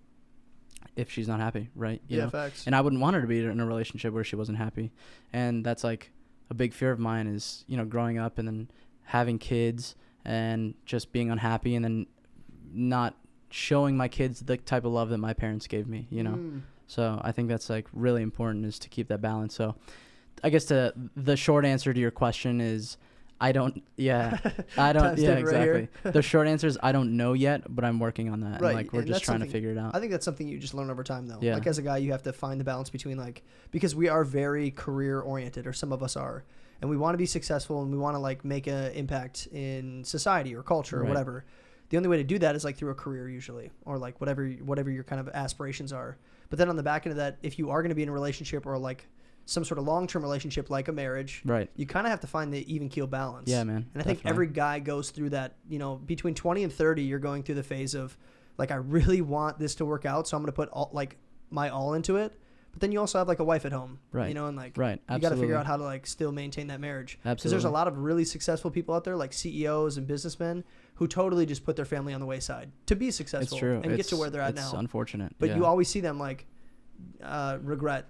Speaker 1: she's not happy, right? You know?
Speaker 2: Facts.
Speaker 1: And I wouldn't want her to be in a relationship where she wasn't happy. And that's like a big fear of mine is, growing up and then having kids and just being unhappy and then not showing my kids the type of love that my parents gave me, So I think that's like really important, is to keep that balance. So I guess the short answer to your question is exactly. The short answer is I don't know yet, but I'm working on that.
Speaker 2: Right.
Speaker 1: And we're just trying to figure it out.
Speaker 2: I think that's something you just learn over time though.
Speaker 1: Yeah.
Speaker 2: Like as a guy, you have to find the balance between because we are very career oriented, or some of us are, and we want to be successful and we want to make an impact in society or culture or whatever. The only way to do that is through a career usually, or whatever your kind of aspirations are. But then on the back end of that, if you are going to be in a relationship or some sort of long-term relationship like a marriage,
Speaker 1: right,
Speaker 2: you kind of have to find the even keel balance.
Speaker 1: Yeah, man.
Speaker 2: And I think every guy goes through that, between 20 and 30, you're going through the phase of I really want this to work out, so I'm going to put all my all into it. But then you also have a wife at home,
Speaker 1: right?
Speaker 2: And
Speaker 1: right,
Speaker 2: you got to figure out how to still maintain that marriage.
Speaker 1: Absolutely.
Speaker 2: Because there's a lot of really successful people out there, like CEOs and businessmen, who totally just put their family on the wayside to be successful.
Speaker 1: It's true.
Speaker 2: And get to where they're at now.
Speaker 1: It's unfortunate.
Speaker 2: But you always see them regret,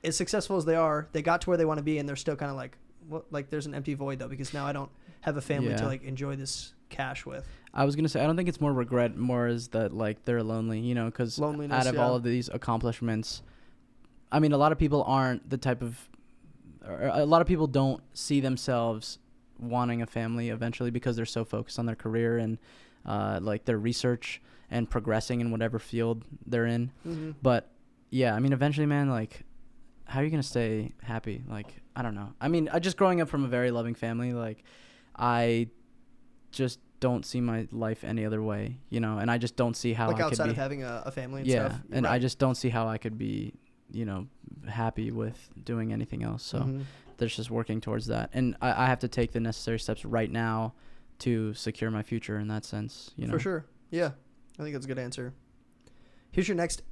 Speaker 2: as successful as they are, they got to where they want to be, and they're still kind of there's an empty void though, because now I don't have a family to enjoy this cash with.
Speaker 1: I was gonna say I don't think it's more regret, more is that they're lonely, because out of all of these accomplishments, I mean, a lot of people aren't the type of, or a lot of people don't see themselves wanting a family eventually because they're so focused on their career and their research and progressing in whatever field they're in.
Speaker 2: Mm-hmm.
Speaker 1: But yeah, I mean, eventually, man, how are you going to stay happy? I don't know. I mean, I just growing up from a very loving family, I just don't see my life any other way, and I just don't see how I could be.
Speaker 2: Outside of having a family and stuff.
Speaker 1: Yeah, and I just don't see how I could be, happy with doing anything else. So there's just working towards that. And I have to take the necessary steps right now to secure my future in that sense,
Speaker 2: For sure. Yeah. I think that's a good answer. Here's your next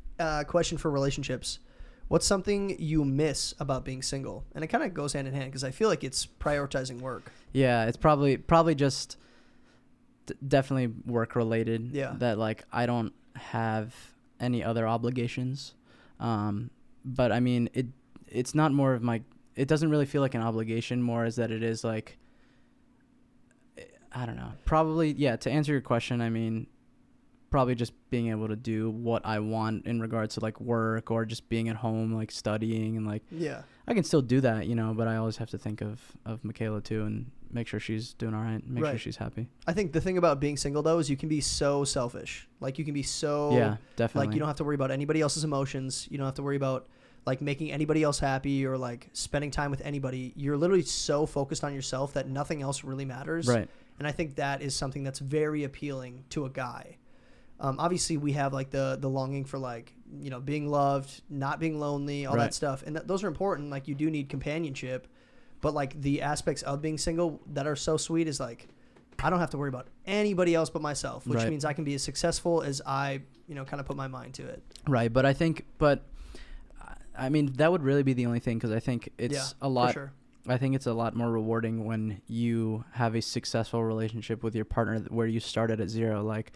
Speaker 2: question for relationships. What's something you miss about being single? And it kind of goes hand in hand because I feel like it's prioritizing work.
Speaker 1: Yeah, it's probably just definitely work related.
Speaker 2: Yeah.
Speaker 1: That I don't have any other obligations. But I mean, it's not more of it doesn't really feel like an obligation, more as that it is I don't know. Probably, yeah, to answer your question, I mean, probably just being able to do what I want in regards to like work or just being at home, like studying and like,
Speaker 2: Yeah.
Speaker 1: I can still do that, you know, but I always have to think of Michaela too and make sure she's doing all right, make sure she's happy.
Speaker 2: I think the thing about being single though is you can be so selfish. Like you can be so,
Speaker 1: yeah, definitely.
Speaker 2: like you don't have to worry about anybody else's emotions. You don't have to worry about like making anybody else happy or like spending time with anybody. You're literally so focused on yourself that nothing else really matters.
Speaker 1: Right.
Speaker 2: And I think that is something that's very appealing to a guy. Obviously we have like the longing for like, you know, being loved, not being lonely, all that stuff. And those are important. Like you do need companionship, but like the aspects of being single that are so sweet is like, I don't have to worry about anybody else but myself, which means I can be as successful as I, you know, kind of put my mind to it.
Speaker 1: Right. But I mean, that would really be the only thing. Cause I think it's a lot,
Speaker 2: for sure.
Speaker 1: I think it's a lot more rewarding when you have a successful relationship with your partner where you started at zero. Like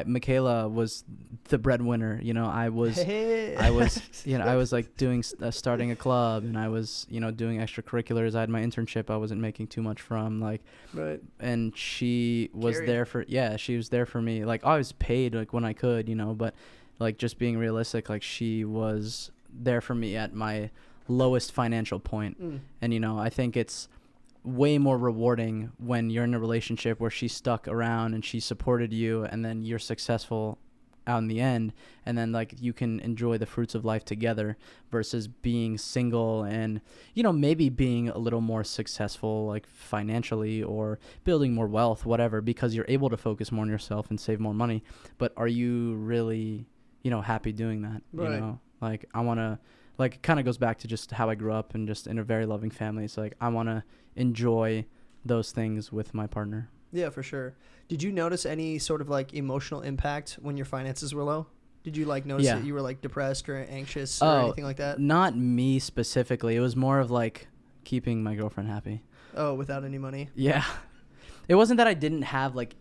Speaker 1: Michaela was the breadwinner, you know, I was, you know, I was like doing, starting a club and I was, you know, doing extracurriculars. I had my internship I wasn't making too much from like, and she was there for, she was there for me. Like I was paid like when I could, you know, but like just being realistic, like she was there for me at my lowest financial point. And, you know, I think it's way more rewarding when you're in a relationship where she stuck around and she supported you and then you're successful out in the end and then like you can enjoy the fruits of life together versus being single and, you know, maybe being a little more successful like financially or building more wealth, whatever, because you're able to focus more on yourself and save more money. But are you really, you know, happy doing that? You know, like I want to, like it kind of goes back to just how I grew up and just in a very loving family. It's like I want to enjoy those things with my partner.
Speaker 2: Yeah, for sure. Did you notice any sort of like emotional impact when your finances were low? Did you like notice that you were like depressed or anxious or anything like that?
Speaker 1: Not me specifically. It was more of like keeping my girlfriend happy.
Speaker 2: Oh, without any money?
Speaker 1: Yeah. It wasn't that I didn't have like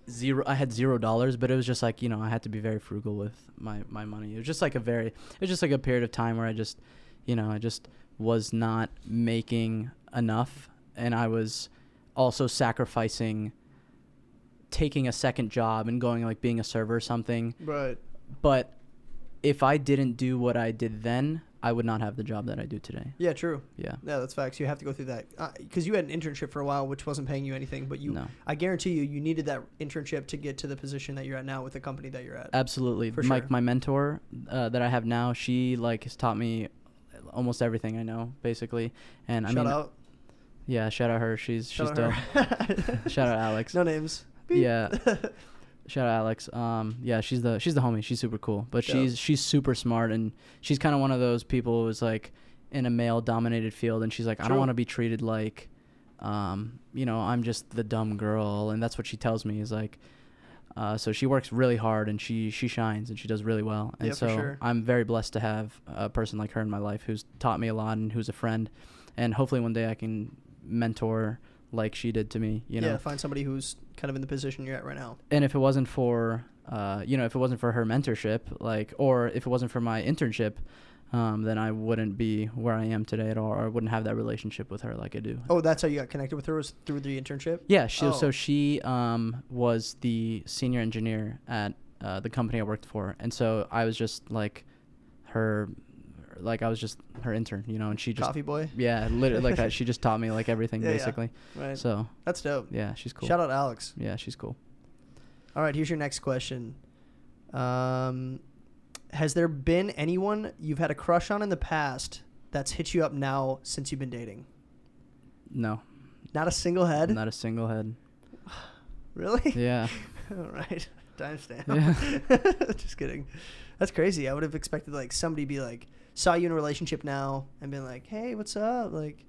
Speaker 1: I had $0, but it was just like, you know, I had to be very frugal with my money. It was just like a period of time where I just, you know, I just was not making enough. And I was also sacrificing taking a second job and going like being a server or something.
Speaker 2: Right.
Speaker 1: But if I didn't do what I did then, I would not have the job that I do today.
Speaker 2: Yeah, true.
Speaker 1: Yeah.
Speaker 2: Yeah, that's facts. You have to go through that. Because you had an internship for a while, which wasn't paying you anything. But I guarantee you needed that internship to get to the position that you're at now with the company that you're at.
Speaker 1: Absolutely.
Speaker 2: For sure.
Speaker 1: My mentor that I have now, she like has taught me almost everything I know, basically. And
Speaker 2: Shout out.
Speaker 1: Yeah, shout out her. She's dope. Shout out Alex.
Speaker 2: No names.
Speaker 1: Yeah. Shout out Alex. Yeah, she's the homie. She's super cool. But
Speaker 2: dope.
Speaker 1: she's super smart and she's kind of one of those people who's like in a male dominated field and she's like, I don't want to be treated like you know, I'm just the dumb girl, and that's what she tells me is like so she works really hard and she shines and she does really well. And so
Speaker 2: sure.
Speaker 1: I'm very blessed to have a person like her in my life who's taught me a lot and who's a friend. And hopefully one day I can mentor like she did to me, you know.
Speaker 2: Yeah, find somebody who's kind of in the position you're at right now.
Speaker 1: And if it wasn't for you know, if it wasn't for her mentorship, like, or if it wasn't for my internship, then I wouldn't be where I am today at all, or I wouldn't have that relationship with her like I do.
Speaker 2: Oh, that's how you got connected with her, was through the internship?
Speaker 1: Yeah, so she was the senior engineer at the company I worked for, and so I was just like her intern, you know, and she just
Speaker 2: coffee boy.
Speaker 1: Yeah, literally like that. She just taught me like everything basically.
Speaker 2: Yeah. Right.
Speaker 1: So
Speaker 2: that's dope.
Speaker 1: Yeah, she's cool.
Speaker 2: Shout out Alex.
Speaker 1: Yeah, she's cool.
Speaker 2: All right, here's your next question. Has there been anyone you've had a crush on in the past that's hit you up now since you've been dating?
Speaker 1: No.
Speaker 2: Not a single head?
Speaker 1: Not a single head.
Speaker 2: Really?
Speaker 1: Yeah.
Speaker 2: All right. Timestamp.
Speaker 1: Yeah.
Speaker 2: Just kidding. That's crazy. I would have expected like somebody be like, saw you in a relationship now and been like, hey, what's up? Like,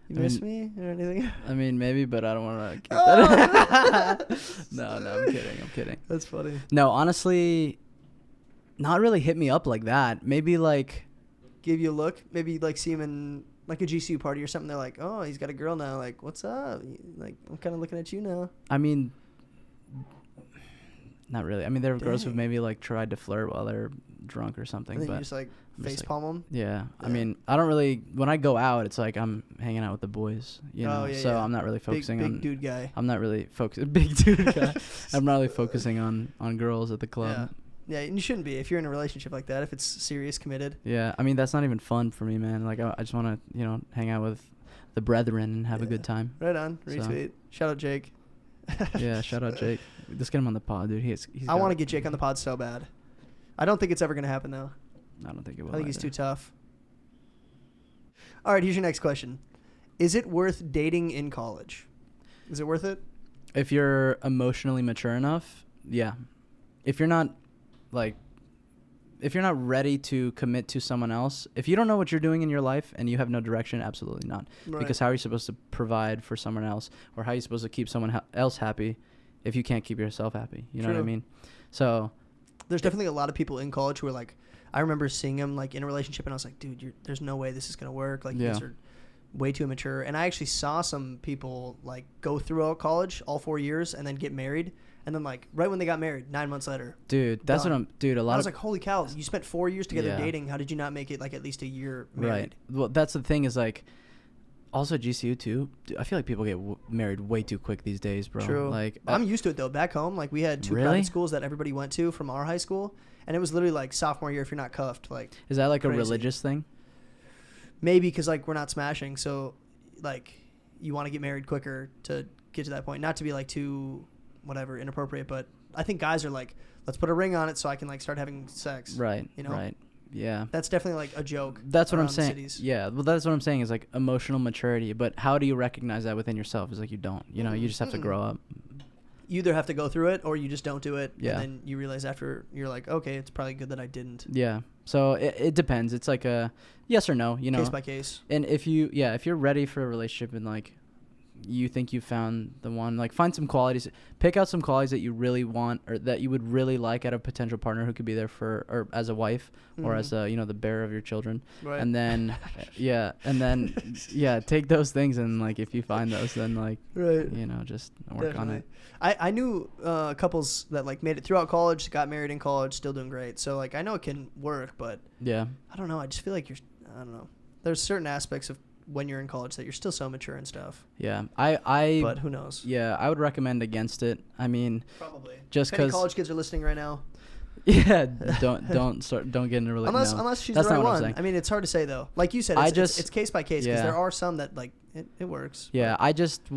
Speaker 2: you miss me or anything? I
Speaker 1: mean, maybe, but I don't want to keep that. No, I'm kidding.
Speaker 2: That's funny.
Speaker 1: No, honestly, not really hit me up like that. Maybe like
Speaker 2: give you a look. Maybe like see him in like a GCU party or something. They're like, oh, he's got a girl now. Like, what's up? Like, I'm kind of looking at you now.
Speaker 1: I mean, Not really. I mean, there are girls who've
Speaker 2: Dang.
Speaker 1: maybe like tried to flirt while they're drunk or something,
Speaker 2: And then
Speaker 1: but
Speaker 2: you just like
Speaker 1: I'm just
Speaker 2: face
Speaker 1: like-
Speaker 2: palm them.
Speaker 1: yeah. I
Speaker 2: Yeah.
Speaker 1: mean, I don't really. When I go out, it's like I'm hanging out with the boys, you know.
Speaker 2: Oh, yeah,
Speaker 1: so
Speaker 2: yeah.
Speaker 1: I'm not really focusing
Speaker 2: big
Speaker 1: on.
Speaker 2: dude guy.
Speaker 1: I'm not really focusing. Big dude guy. I'm not really focusing on girls at the club.
Speaker 2: Yeah, and you shouldn't be if you're in a relationship like that. If it's serious, committed.
Speaker 1: Yeah. I mean, that's not even fun for me, man. Like I just want to, hang out with the brethren and have a
Speaker 2: Yeah.
Speaker 1: good time.
Speaker 2: Right on.
Speaker 1: So-
Speaker 2: Retweet. Shout out Jake.
Speaker 1: Yeah. Shout out Jake. Let's get him on the pod, dude. He's
Speaker 2: I want to get Jake on the pod so bad. I don't think it's ever gonna happen though.
Speaker 1: I don't think it will.
Speaker 2: I think he's
Speaker 1: either.
Speaker 2: too tough. All right, here's your next question. Is it worth dating in college? Is it worth it?
Speaker 1: If you're emotionally mature enough, yeah. If you're not ready to commit to someone else, if you don't know what you're doing in your life and you have no direction, absolutely not.
Speaker 2: Right.
Speaker 1: Because how are you supposed to provide for someone else, or how are you supposed to keep someone else happy if you can't keep yourself happy? You know what I
Speaker 2: True.
Speaker 1: mean? So
Speaker 2: There's definitely a lot of people in college who are like, I remember seeing them like in a relationship, and I was like, dude, there's no way this is gonna work. Like, you
Speaker 1: Yeah.
Speaker 2: guys are way too immature. And I actually saw some people like go throughout college, all 4 years, and then get married. And then like right when they got married, 9 months later,
Speaker 1: dude, that's
Speaker 2: Done.
Speaker 1: what I'm. Dude, a
Speaker 2: I
Speaker 1: lot
Speaker 2: was
Speaker 1: of
Speaker 2: like, holy cow, you spent 4 years together
Speaker 1: Yeah.
Speaker 2: dating. How did you not make it like at least a year married?
Speaker 1: right. Well, that's the thing is like. Also, GCU too. Dude, I feel like people get married way too quick these days, bro.
Speaker 2: True.
Speaker 1: Like
Speaker 2: I'm used to it though. Back home, like we had 2
Speaker 1: Really?
Speaker 2: private schools that everybody went to from our high school, and it was literally like sophomore year if you're not cuffed. Like
Speaker 1: is that like
Speaker 2: crazy.
Speaker 1: a religious thing?
Speaker 2: maybe because like we're not smashing, so like you want to get married quicker to get to that point. Not to be like too whatever inappropriate, but I think guys are like, let's put a ring on it so I can like start having sex.
Speaker 1: Right.
Speaker 2: You know?
Speaker 1: Right. Yeah.
Speaker 2: That's definitely like a joke.
Speaker 1: That's what I'm
Speaker 2: around the
Speaker 1: saying.
Speaker 2: cities.
Speaker 1: Yeah, well, that's what I'm saying is like emotional maturity. But how do you recognize that within yourself? Is like you don't. You know, you just have to grow up.
Speaker 2: You either have to go through it or you just don't do it.
Speaker 1: Yeah.
Speaker 2: And then you realize after you're like, okay, it's probably good that I didn't.
Speaker 1: Yeah. So it depends. It's like a yes or no. You know.
Speaker 2: Case by case.
Speaker 1: And if you're ready for a relationship and like you think you found the one, like find some qualities, pick out some qualities that you really want or that you would really like out of a potential partner who could be there for or as a wife or as a the bearer of your children.
Speaker 2: Right.
Speaker 1: And then take those things and like if you find those then like
Speaker 2: Right.
Speaker 1: just work on it.
Speaker 2: I knew couples that like made it throughout college, got married in college, still doing great. So like I know it can work, but
Speaker 1: Yeah.
Speaker 2: I don't know. I just feel like I don't know. There's certain aspects of when you're in college that you're still so mature and stuff.
Speaker 1: Yeah. I
Speaker 2: But who knows?
Speaker 1: yeah, I would recommend against it. I mean,
Speaker 2: Probably.
Speaker 1: just
Speaker 2: If any
Speaker 1: cuz
Speaker 2: college kids are listening right now.
Speaker 1: yeah, don't get into a relationship.
Speaker 2: Unless she's
Speaker 1: that's
Speaker 2: the right
Speaker 1: not what I'm
Speaker 2: one.
Speaker 1: saying.
Speaker 2: I mean, it's hard to say though. Like you said, it's case by case because
Speaker 1: yeah.
Speaker 2: there are some that like it works.
Speaker 1: Yeah, I just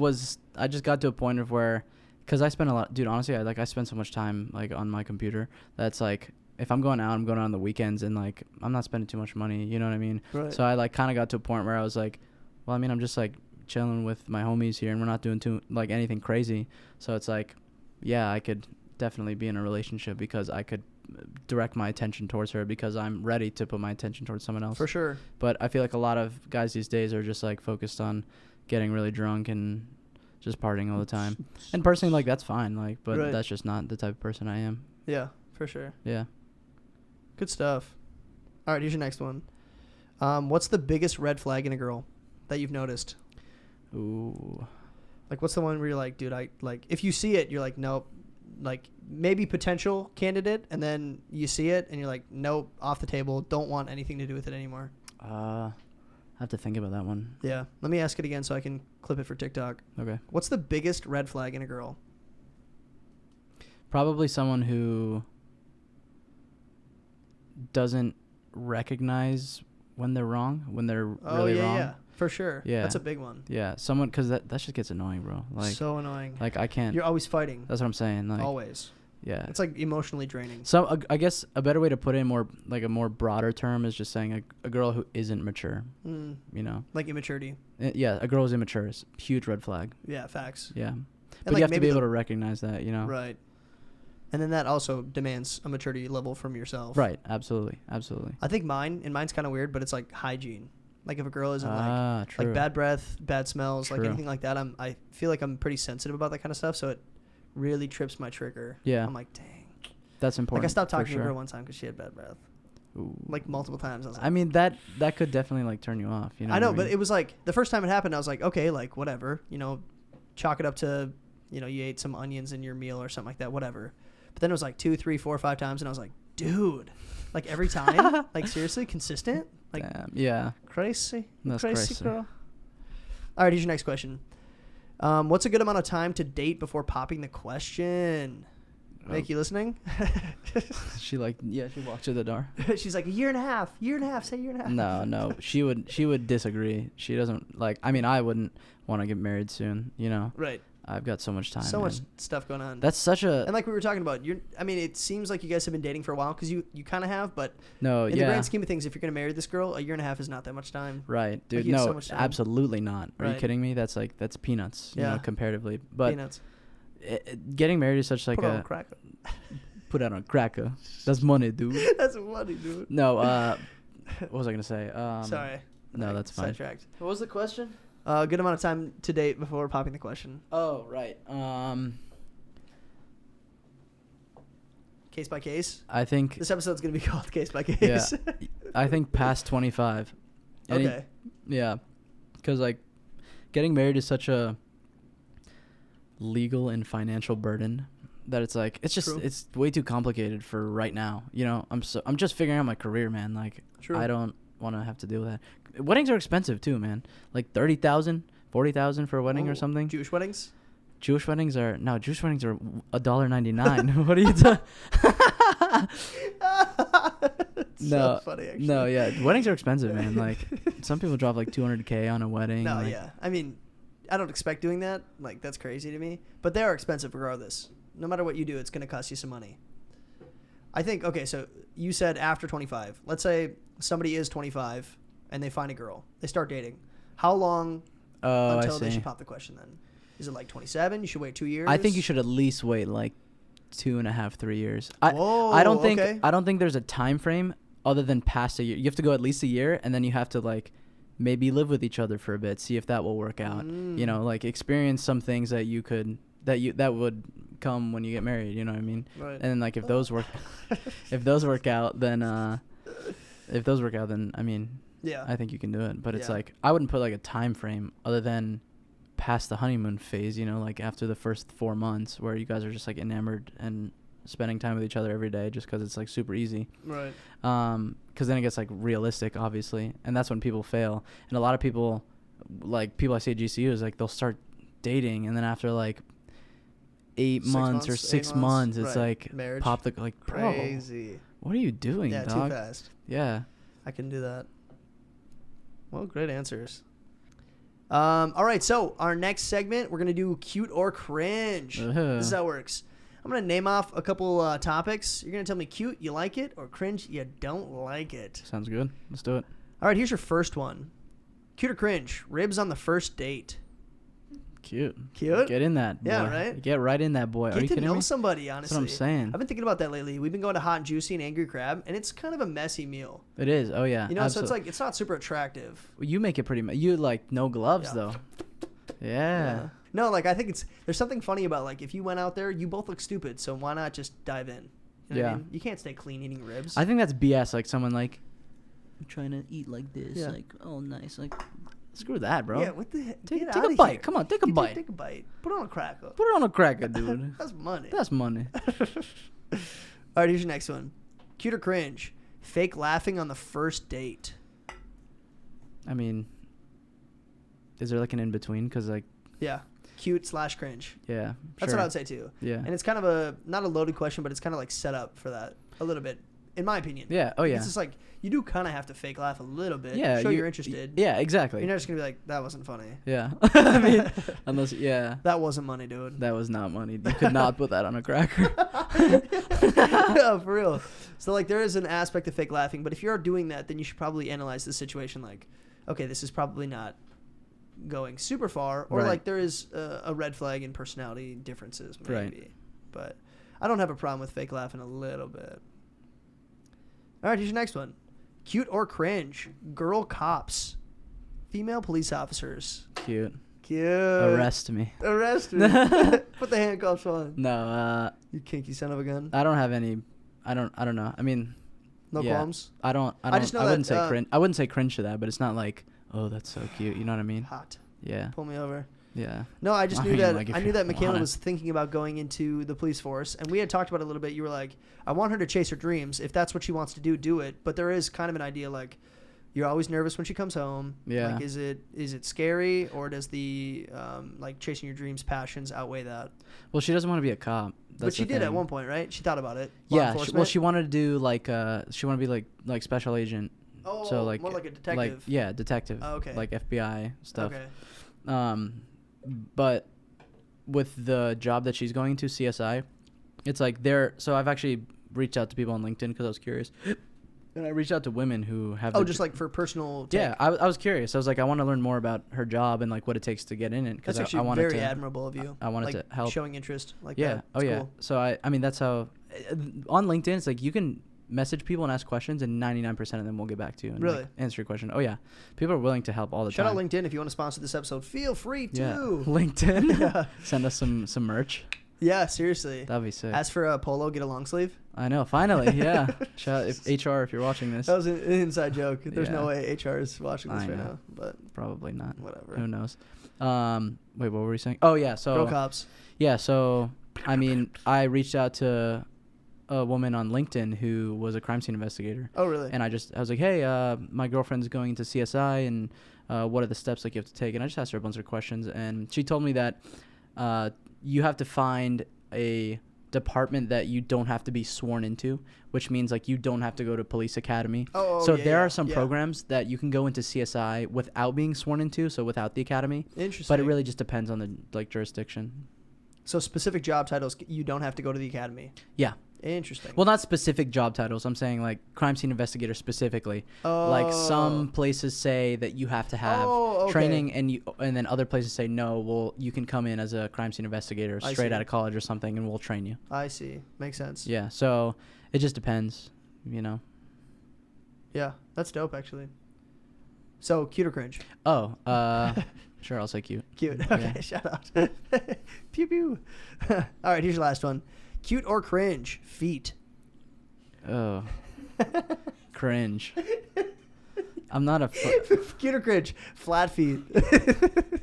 Speaker 1: got to a point of where, because I spend a lot, dude. Honestly, I spend so much time like on my computer. That's like, if I'm going out on the weekends, and like I'm not spending too much money. You know what I mean?
Speaker 2: Right.
Speaker 1: So I like kind of got to a point where I was like, well, I mean, I'm just like chilling with my homies here, and we're not doing too like anything crazy. So it's like, yeah, I could definitely be in a relationship because I could direct my attention towards her because I'm ready to put my attention towards someone else.
Speaker 2: For sure.
Speaker 1: But I feel like a lot of guys these days are just like focused on getting really drunk and just partying all the time. And personally, like that's fine. Like, but
Speaker 2: Right.
Speaker 1: that's just not the type of person I am.
Speaker 2: Yeah, for sure.
Speaker 1: Yeah.
Speaker 2: Good stuff. All right, here's your next one. What's the biggest red flag in a girl that you've noticed?
Speaker 1: Ooh.
Speaker 2: Like, what's the one where you're like, dude, if you see it, you're like, nope. Like, maybe potential candidate, and then you see it, and you're like, nope, off the table. Don't want anything to do with it anymore.
Speaker 1: I have to think about that one.
Speaker 2: Yeah. Let me ask it again so I can clip it for TikTok.
Speaker 1: Okay.
Speaker 2: What's the biggest red flag in a girl?
Speaker 1: Probably someone who doesn't recognize when they're wrong, when they're really wrong.
Speaker 2: Yeah, for sure.
Speaker 1: Yeah.
Speaker 2: That's a big one.
Speaker 1: Yeah, someone, because that just gets annoying, bro. Like,
Speaker 2: so annoying.
Speaker 1: like I can't.
Speaker 2: You're always fighting.
Speaker 1: That's what I'm saying. Like,
Speaker 2: Always.
Speaker 1: yeah.
Speaker 2: It's like emotionally draining.
Speaker 1: So I guess a better way to put it in more like a more broader term is just saying a girl who isn't mature.
Speaker 2: Mm,
Speaker 1: You know.
Speaker 2: like immaturity.
Speaker 1: Yeah, a girl who's immature is a huge red flag.
Speaker 2: Yeah, facts.
Speaker 1: Yeah.
Speaker 2: And
Speaker 1: But
Speaker 2: like
Speaker 1: you have to
Speaker 2: maybe
Speaker 1: be able to recognize that, you know.
Speaker 2: Right. And then that also demands a maturity level from yourself.
Speaker 1: Right. Absolutely. Absolutely.
Speaker 2: I think mine's kind of weird, but it's like hygiene. Like if a girl isn't
Speaker 1: True.
Speaker 2: like bad breath, bad smells, like
Speaker 1: True.
Speaker 2: anything like that, I feel like I'm pretty sensitive about that kind of stuff, so it really trips my trigger.
Speaker 1: Yeah.
Speaker 2: I'm like, dang.
Speaker 1: That's important.
Speaker 2: Like I stopped
Speaker 1: for
Speaker 2: talking to a
Speaker 1: sure.
Speaker 2: girl one time because she had bad breath.
Speaker 1: Ooh.
Speaker 2: Like multiple times. I was like,
Speaker 1: I mean that could definitely like turn you off. You know.
Speaker 2: I know,
Speaker 1: what I
Speaker 2: but
Speaker 1: mean?
Speaker 2: it was like the first time it happened, I was like, okay, like whatever, chalk it up to, you ate some onions in your meal or something like that, whatever. But then it was like 2, 3, 4, 5 times, and I was like, dude, like every time, like seriously, consistent, like
Speaker 1: yeah,
Speaker 2: crazy,
Speaker 1: that's
Speaker 2: crazy girl. All right, here's your next question. What's a good amount of time to date before popping the question? Make you listening?
Speaker 1: She walked to the door.
Speaker 2: She's like, a year and a half, say a year and a half.
Speaker 1: No, she would disagree. She doesn't like, I mean, I wouldn't want to get married soon, you know?
Speaker 2: Right.
Speaker 1: I've got so much time.
Speaker 2: So much stuff going on.
Speaker 1: That's such a...
Speaker 2: And like we were talking about, I mean, it seems like you guys have been dating for a while because you kind of have, but
Speaker 1: no,
Speaker 2: in the grand scheme of things, if you're going to marry this girl, a year and a half is not that much time.
Speaker 1: Right, dude.
Speaker 2: Like,
Speaker 1: no, so absolutely not. Are you kidding me? That's peanuts, you know, comparatively. But
Speaker 2: peanuts.
Speaker 1: Getting married is such like
Speaker 2: Put on a cracker.
Speaker 1: Put out on a cracker. That's money, dude.
Speaker 2: That's money, dude.
Speaker 1: No, what was I going to say?
Speaker 2: Sorry.
Speaker 1: No, that's fine.
Speaker 2: Sidetracked.
Speaker 1: What was the question?
Speaker 2: Good amount of time to date before popping the question.
Speaker 1: Oh, right.
Speaker 2: Case by case?
Speaker 1: I think...
Speaker 2: This episode's going to be called Case by Case.
Speaker 1: Yeah. I think past 25.
Speaker 2: Okay.
Speaker 1: Yeah. Because, like, getting married is such a legal and financial burden that it's like, it's just, it's way too complicated for right now. You know, I'm just figuring out my career, man. Like, I don't want to have to deal with that. Weddings are expensive too, man. Like $30,000, $40,000 for a wedding or something.
Speaker 2: Jewish weddings?
Speaker 1: Jewish weddings are $1.99. What are you talking?
Speaker 2: So funny, actually.
Speaker 1: No, yeah, weddings are expensive, man. Like some people drop like $200K on a wedding.
Speaker 2: No,
Speaker 1: like,
Speaker 2: yeah. I mean, I don't expect doing that. Like that's crazy to me. But they are expensive regardless. No matter what you do, it's going to cost you some money. I think. Okay, so you said after 25. Let's say somebody is 25. And they find a girl. They start dating. How long until they should pop the question then? Is it like 27? You should wait 2 years?
Speaker 1: I think you should at least wait like 2.5, 3 years. I don't think there's a time frame other than past a year. You have to go at least a year, and then you have to like maybe live with each other for a bit, see if that will work out. You know, like experience some things that you could that would come when you get married. You know what I mean?
Speaker 2: Right.
Speaker 1: And then like if those work out, then I mean.
Speaker 2: Yeah.
Speaker 1: I think you can do it. But it's like, I wouldn't put like a time frame other than past the honeymoon phase, you know, like after the first 4 months where you guys are just like enamored and spending time with each other every day just because it's like super easy.
Speaker 2: Right.
Speaker 1: Because then it gets like realistic, obviously. And that's when people fail. And a lot of people, like people I see at GCU is like they'll start dating and then after like 8 months or 6 months, it's like
Speaker 2: marriage.
Speaker 1: Pop the, like, bro,
Speaker 2: crazy.
Speaker 1: what are you doing,
Speaker 2: dog?
Speaker 1: Too
Speaker 2: fast.
Speaker 1: Yeah.
Speaker 2: I can do that. Well, great answers. All right, so our next segment, we're going to do cute or cringe. This is how it works. I'm going to name off a couple topics. You're going to tell me cute, you like it, or cringe, you don't like it.
Speaker 1: Sounds good. Let's do it.
Speaker 2: All right, here's your first one. Cute or cringe, ribs on the first date.
Speaker 1: Cute.
Speaker 2: Cute?
Speaker 1: Get in that, boy.
Speaker 2: Yeah, right?
Speaker 1: Get right in that, boy. Are you
Speaker 2: Get to
Speaker 1: kidding
Speaker 2: know
Speaker 1: me?
Speaker 2: somebody, honestly.
Speaker 1: That's what I'm saying.
Speaker 2: I've been thinking about that lately. We've been going to Hot and Juicy and Angry Crab, and it's kind of a messy meal.
Speaker 1: It is. Oh, yeah.
Speaker 2: You know, so it's like, it's not super attractive.
Speaker 1: You make it pretty... You, like, no gloves, though. Yeah.
Speaker 2: No, like, I think there's something funny about, like, if you went out there, you both look stupid, so why not just dive in? You know what I mean? You can't stay clean eating ribs.
Speaker 1: I think that's BS. Like, someone, like, I'm trying to eat like this. Yeah. Like, oh, nice. Like... Screw that, bro.
Speaker 2: Yeah, what the heck?
Speaker 1: Take a bite. Here. Come on, take a bite.
Speaker 2: Take a bite. Put it on a cracker.
Speaker 1: Put it on a cracker, dude.
Speaker 2: That's money.
Speaker 1: That's money.
Speaker 2: All right, here's your next one. Cute or cringe? Fake laughing on the first date.
Speaker 1: I mean, is there like an in-between? Because like...
Speaker 2: Yeah. Cute/cringe.
Speaker 1: Yeah,
Speaker 2: That's what I would say, too.
Speaker 1: Yeah.
Speaker 2: And it's kind of not a loaded question, but it's kind of like set up for that a little bit. In my opinion.
Speaker 1: Yeah. Oh, yeah.
Speaker 2: It's just like, you do kind of have to fake laugh a little bit.
Speaker 1: Yeah.
Speaker 2: Show you're interested.
Speaker 1: Yeah, exactly.
Speaker 2: You're not just going to be like, that wasn't funny.
Speaker 1: Yeah. I mean, unless, yeah.
Speaker 2: That wasn't money, dude.
Speaker 1: That was not money. You could not put that on a cracker.
Speaker 2: Yeah, for real. So, like, there is an aspect of fake laughing, but if you're doing that, then you should probably analyze the situation like, okay, this is probably not going super far, or like there is a red flag in personality differences, maybe. Right. But I don't have a problem with fake laughing a little bit. All right, here's your next one. Cute or cringe? Girl cops. Female police officers.
Speaker 1: Cute.
Speaker 2: Arrest
Speaker 1: me.
Speaker 2: Arrest me. Put the handcuffs on.
Speaker 1: No,
Speaker 2: you kinky son of a gun.
Speaker 1: I don't have any. I don't know. I mean,
Speaker 2: no qualms.
Speaker 1: I just know I wouldn't say cringe. I wouldn't say cringe to that, but it's not like, oh, that's so cute. You know what I mean?
Speaker 2: Hot.
Speaker 1: Yeah.
Speaker 2: Pull me over.
Speaker 1: Yeah.
Speaker 2: No, I just
Speaker 1: I
Speaker 2: knew
Speaker 1: mean,
Speaker 2: that
Speaker 1: like, if
Speaker 2: I knew
Speaker 1: you
Speaker 2: that Michaela
Speaker 1: wanna-
Speaker 2: was thinking about going into the police force, and we had talked about it a little bit. You were like, I want her to chase her dreams. If that's what she wants to do, do it. But there is kind of an idea like, you're always nervous when she comes home.
Speaker 1: Yeah.
Speaker 2: Like, is it scary, or does the like chasing your dreams passions outweigh that?
Speaker 1: Well, she doesn't want to be a cop.
Speaker 2: But she did at one point, right? She thought about it.
Speaker 1: Yeah. She wanted to do like she wanted to be like special agent.
Speaker 2: Oh,
Speaker 1: so like
Speaker 2: more like a detective.
Speaker 1: Like detective.
Speaker 2: Oh, okay.
Speaker 1: Like FBI stuff.
Speaker 2: Okay.
Speaker 1: But with the job that she's going to, CSI, it's like so I've actually reached out to people on LinkedIn because I was curious. And I reached out to women who have.
Speaker 2: Oh, just like for personal.
Speaker 1: Yeah, I was curious. I was like, I want to learn more about her job and like what it takes to get in it.
Speaker 2: That's actually very admirable of you.
Speaker 1: I wanted
Speaker 2: like,
Speaker 1: to help.
Speaker 2: Showing interest like
Speaker 1: yeah.
Speaker 2: that.
Speaker 1: Oh yeah.
Speaker 2: Cool.
Speaker 1: So I mean that's how on LinkedIn it's like you can message people and ask questions and 99% of them will get back to you and
Speaker 2: Really?
Speaker 1: like, answer your question. Oh yeah, people are willing to help all the
Speaker 2: Shout
Speaker 1: time.
Speaker 2: out LinkedIn if you want to sponsor this episode. Feel free to.
Speaker 1: Yeah. LinkedIn.
Speaker 2: Yeah.
Speaker 1: Send us some merch.
Speaker 2: Yeah, seriously.
Speaker 1: That'd be sick.
Speaker 2: Ask for a polo, get a long sleeve.
Speaker 1: I know. Finally, yeah. Shout if HR if you're watching this.
Speaker 2: That was an inside joke. There's no
Speaker 1: Yeah.
Speaker 2: way HR is watching this
Speaker 1: I
Speaker 2: right
Speaker 1: know.
Speaker 2: now, but
Speaker 1: Probably not.
Speaker 2: whatever.
Speaker 1: Who knows? Wait, what were we saying? Oh yeah. So
Speaker 2: Go Cops.
Speaker 1: yeah. So I mean, I reached out to a woman on LinkedIn who was a crime scene investigator.
Speaker 2: Oh, really?
Speaker 1: And I was like, hey, my girlfriend's going into CSI, and what are the steps like you have to take? And I just asked her a bunch of questions, and she told me that you have to find a department that you don't have to be sworn into, which means like you don't have to go to police academy. So
Speaker 2: yeah,
Speaker 1: there
Speaker 2: yeah,
Speaker 1: are some
Speaker 2: yeah.
Speaker 1: programs that you can go into CSI without being sworn into, so without the academy.
Speaker 2: Interesting.
Speaker 1: But it really just depends on the like jurisdiction.
Speaker 2: So specific job titles, you don't have to go to the academy.
Speaker 1: Yeah.
Speaker 2: Interesting.
Speaker 1: Well, not specific job titles. I'm saying like crime scene investigator specifically. Like some places say that you have to have training, and then other places say no. Well, you can come in as a crime scene investigator straight out of college or something, and we'll train you.
Speaker 2: I see. Makes sense.
Speaker 1: Yeah. So it just depends, you know.
Speaker 2: Yeah, that's dope actually. So cute or cringe?
Speaker 1: Oh, sure. I'll say cute.
Speaker 2: Cute.
Speaker 1: Yeah.
Speaker 2: Okay, shout out. Pew pew. All right, here's your last one. Cute or cringe? Feet.
Speaker 1: Oh, cringe. I'm not a
Speaker 2: Cute or cringe? Flat feet.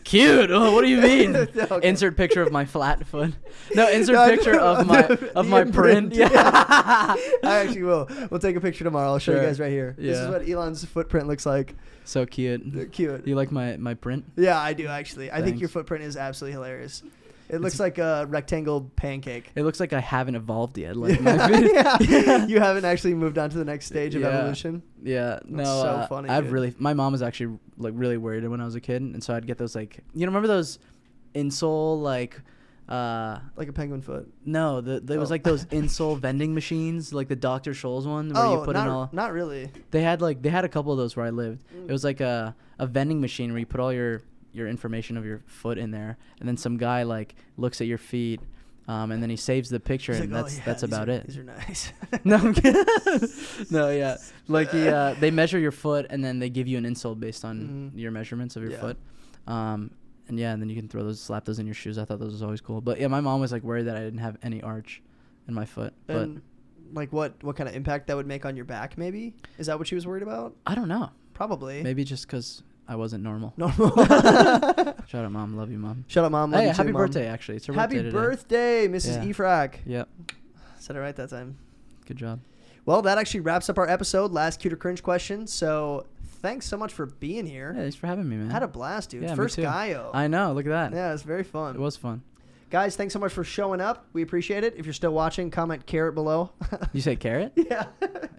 Speaker 1: cute. Oh, what do you mean?
Speaker 2: Okay.
Speaker 1: Insert picture of my flat foot. No, insert picture of my print. Yeah.
Speaker 2: I actually will. We'll take a picture tomorrow. I'll show you
Speaker 1: Sure.
Speaker 2: guys right here. This is
Speaker 1: Yeah.
Speaker 2: what Elon's footprint looks like.
Speaker 1: So cute.
Speaker 2: Cute.
Speaker 1: You like my print?
Speaker 2: Yeah, I do actually. I think
Speaker 1: Thanks.
Speaker 2: your footprint is absolutely hilarious. It looks like a rectangle pancake.
Speaker 1: It looks like I haven't evolved yet. Like my feet.
Speaker 2: Yeah. You haven't actually moved on to the next stage of
Speaker 1: Yeah.
Speaker 2: evolution.
Speaker 1: Yeah, no,
Speaker 2: so funny,
Speaker 1: I've
Speaker 2: dude.
Speaker 1: my mom was actually like really worried when I was a kid, and so I'd get those like, you know, remember those insole like
Speaker 2: Like a penguin foot.
Speaker 1: no, there was like those insole vending machines, like the Dr. Scholl's one where you put in all.
Speaker 2: not really.
Speaker 1: They had a couple of those where I lived. It was like a vending machine where you put all your information of your foot in there, and then some guy like looks at your feet, and then he saves the picture,
Speaker 2: He's
Speaker 1: and
Speaker 2: like,
Speaker 1: that's about it.
Speaker 2: These are nice.
Speaker 1: No, I'm kidding. No, yeah, like they measure your foot, and then they give you an insole based on your measurements of your foot, and then you can slap those in your shoes. I thought those was always cool, but yeah, my mom was like worried that I didn't have any arch in my foot, but
Speaker 2: And like what kind of impact that would make on your back? Maybe is that what she was worried about?
Speaker 1: I don't know.
Speaker 2: Probably.
Speaker 1: Maybe just because I wasn't normal.
Speaker 2: Normal.
Speaker 1: Shout out, Mom. Love you, Mom.
Speaker 2: Shout out, Mom. Love
Speaker 1: Hey,
Speaker 2: you too,
Speaker 1: happy
Speaker 2: Mom.
Speaker 1: birthday! Actually, it's her
Speaker 2: Happy
Speaker 1: birthday today.
Speaker 2: birthday, Mrs.
Speaker 1: Yeah.
Speaker 2: Efrak.
Speaker 1: Yep.
Speaker 2: Said it right that time.
Speaker 1: Good job.
Speaker 2: Well, that actually wraps up our episode. Last cute or cringe question. So thanks so much for being here.
Speaker 1: Yeah, thanks for having me, man.
Speaker 2: Had a blast, dude.
Speaker 1: Yeah, me
Speaker 2: First
Speaker 1: too.
Speaker 2: guy-o.
Speaker 1: I know. Look at that.
Speaker 2: Yeah, it's very fun.
Speaker 1: It was fun.
Speaker 2: Guys, thanks so much for showing up. We appreciate it. If you're still watching, comment carrot below.
Speaker 1: You say carrot?
Speaker 2: Yeah.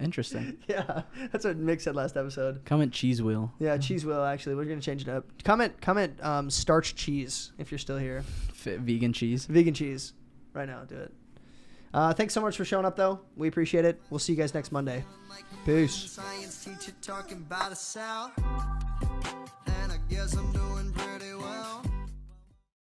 Speaker 1: Interesting.
Speaker 2: Yeah. That's what Mick said last episode.
Speaker 1: Comment cheese wheel.
Speaker 2: Yeah, cheese wheel, actually. We're going to change it up. Comment starch cheese if you're still here.
Speaker 1: Vegan cheese.
Speaker 2: Vegan cheese. Right now, do it. Thanks so much for showing up, though. We appreciate it. We'll see you guys next Monday. Peace.
Speaker 3: Science teacher talking about a cell.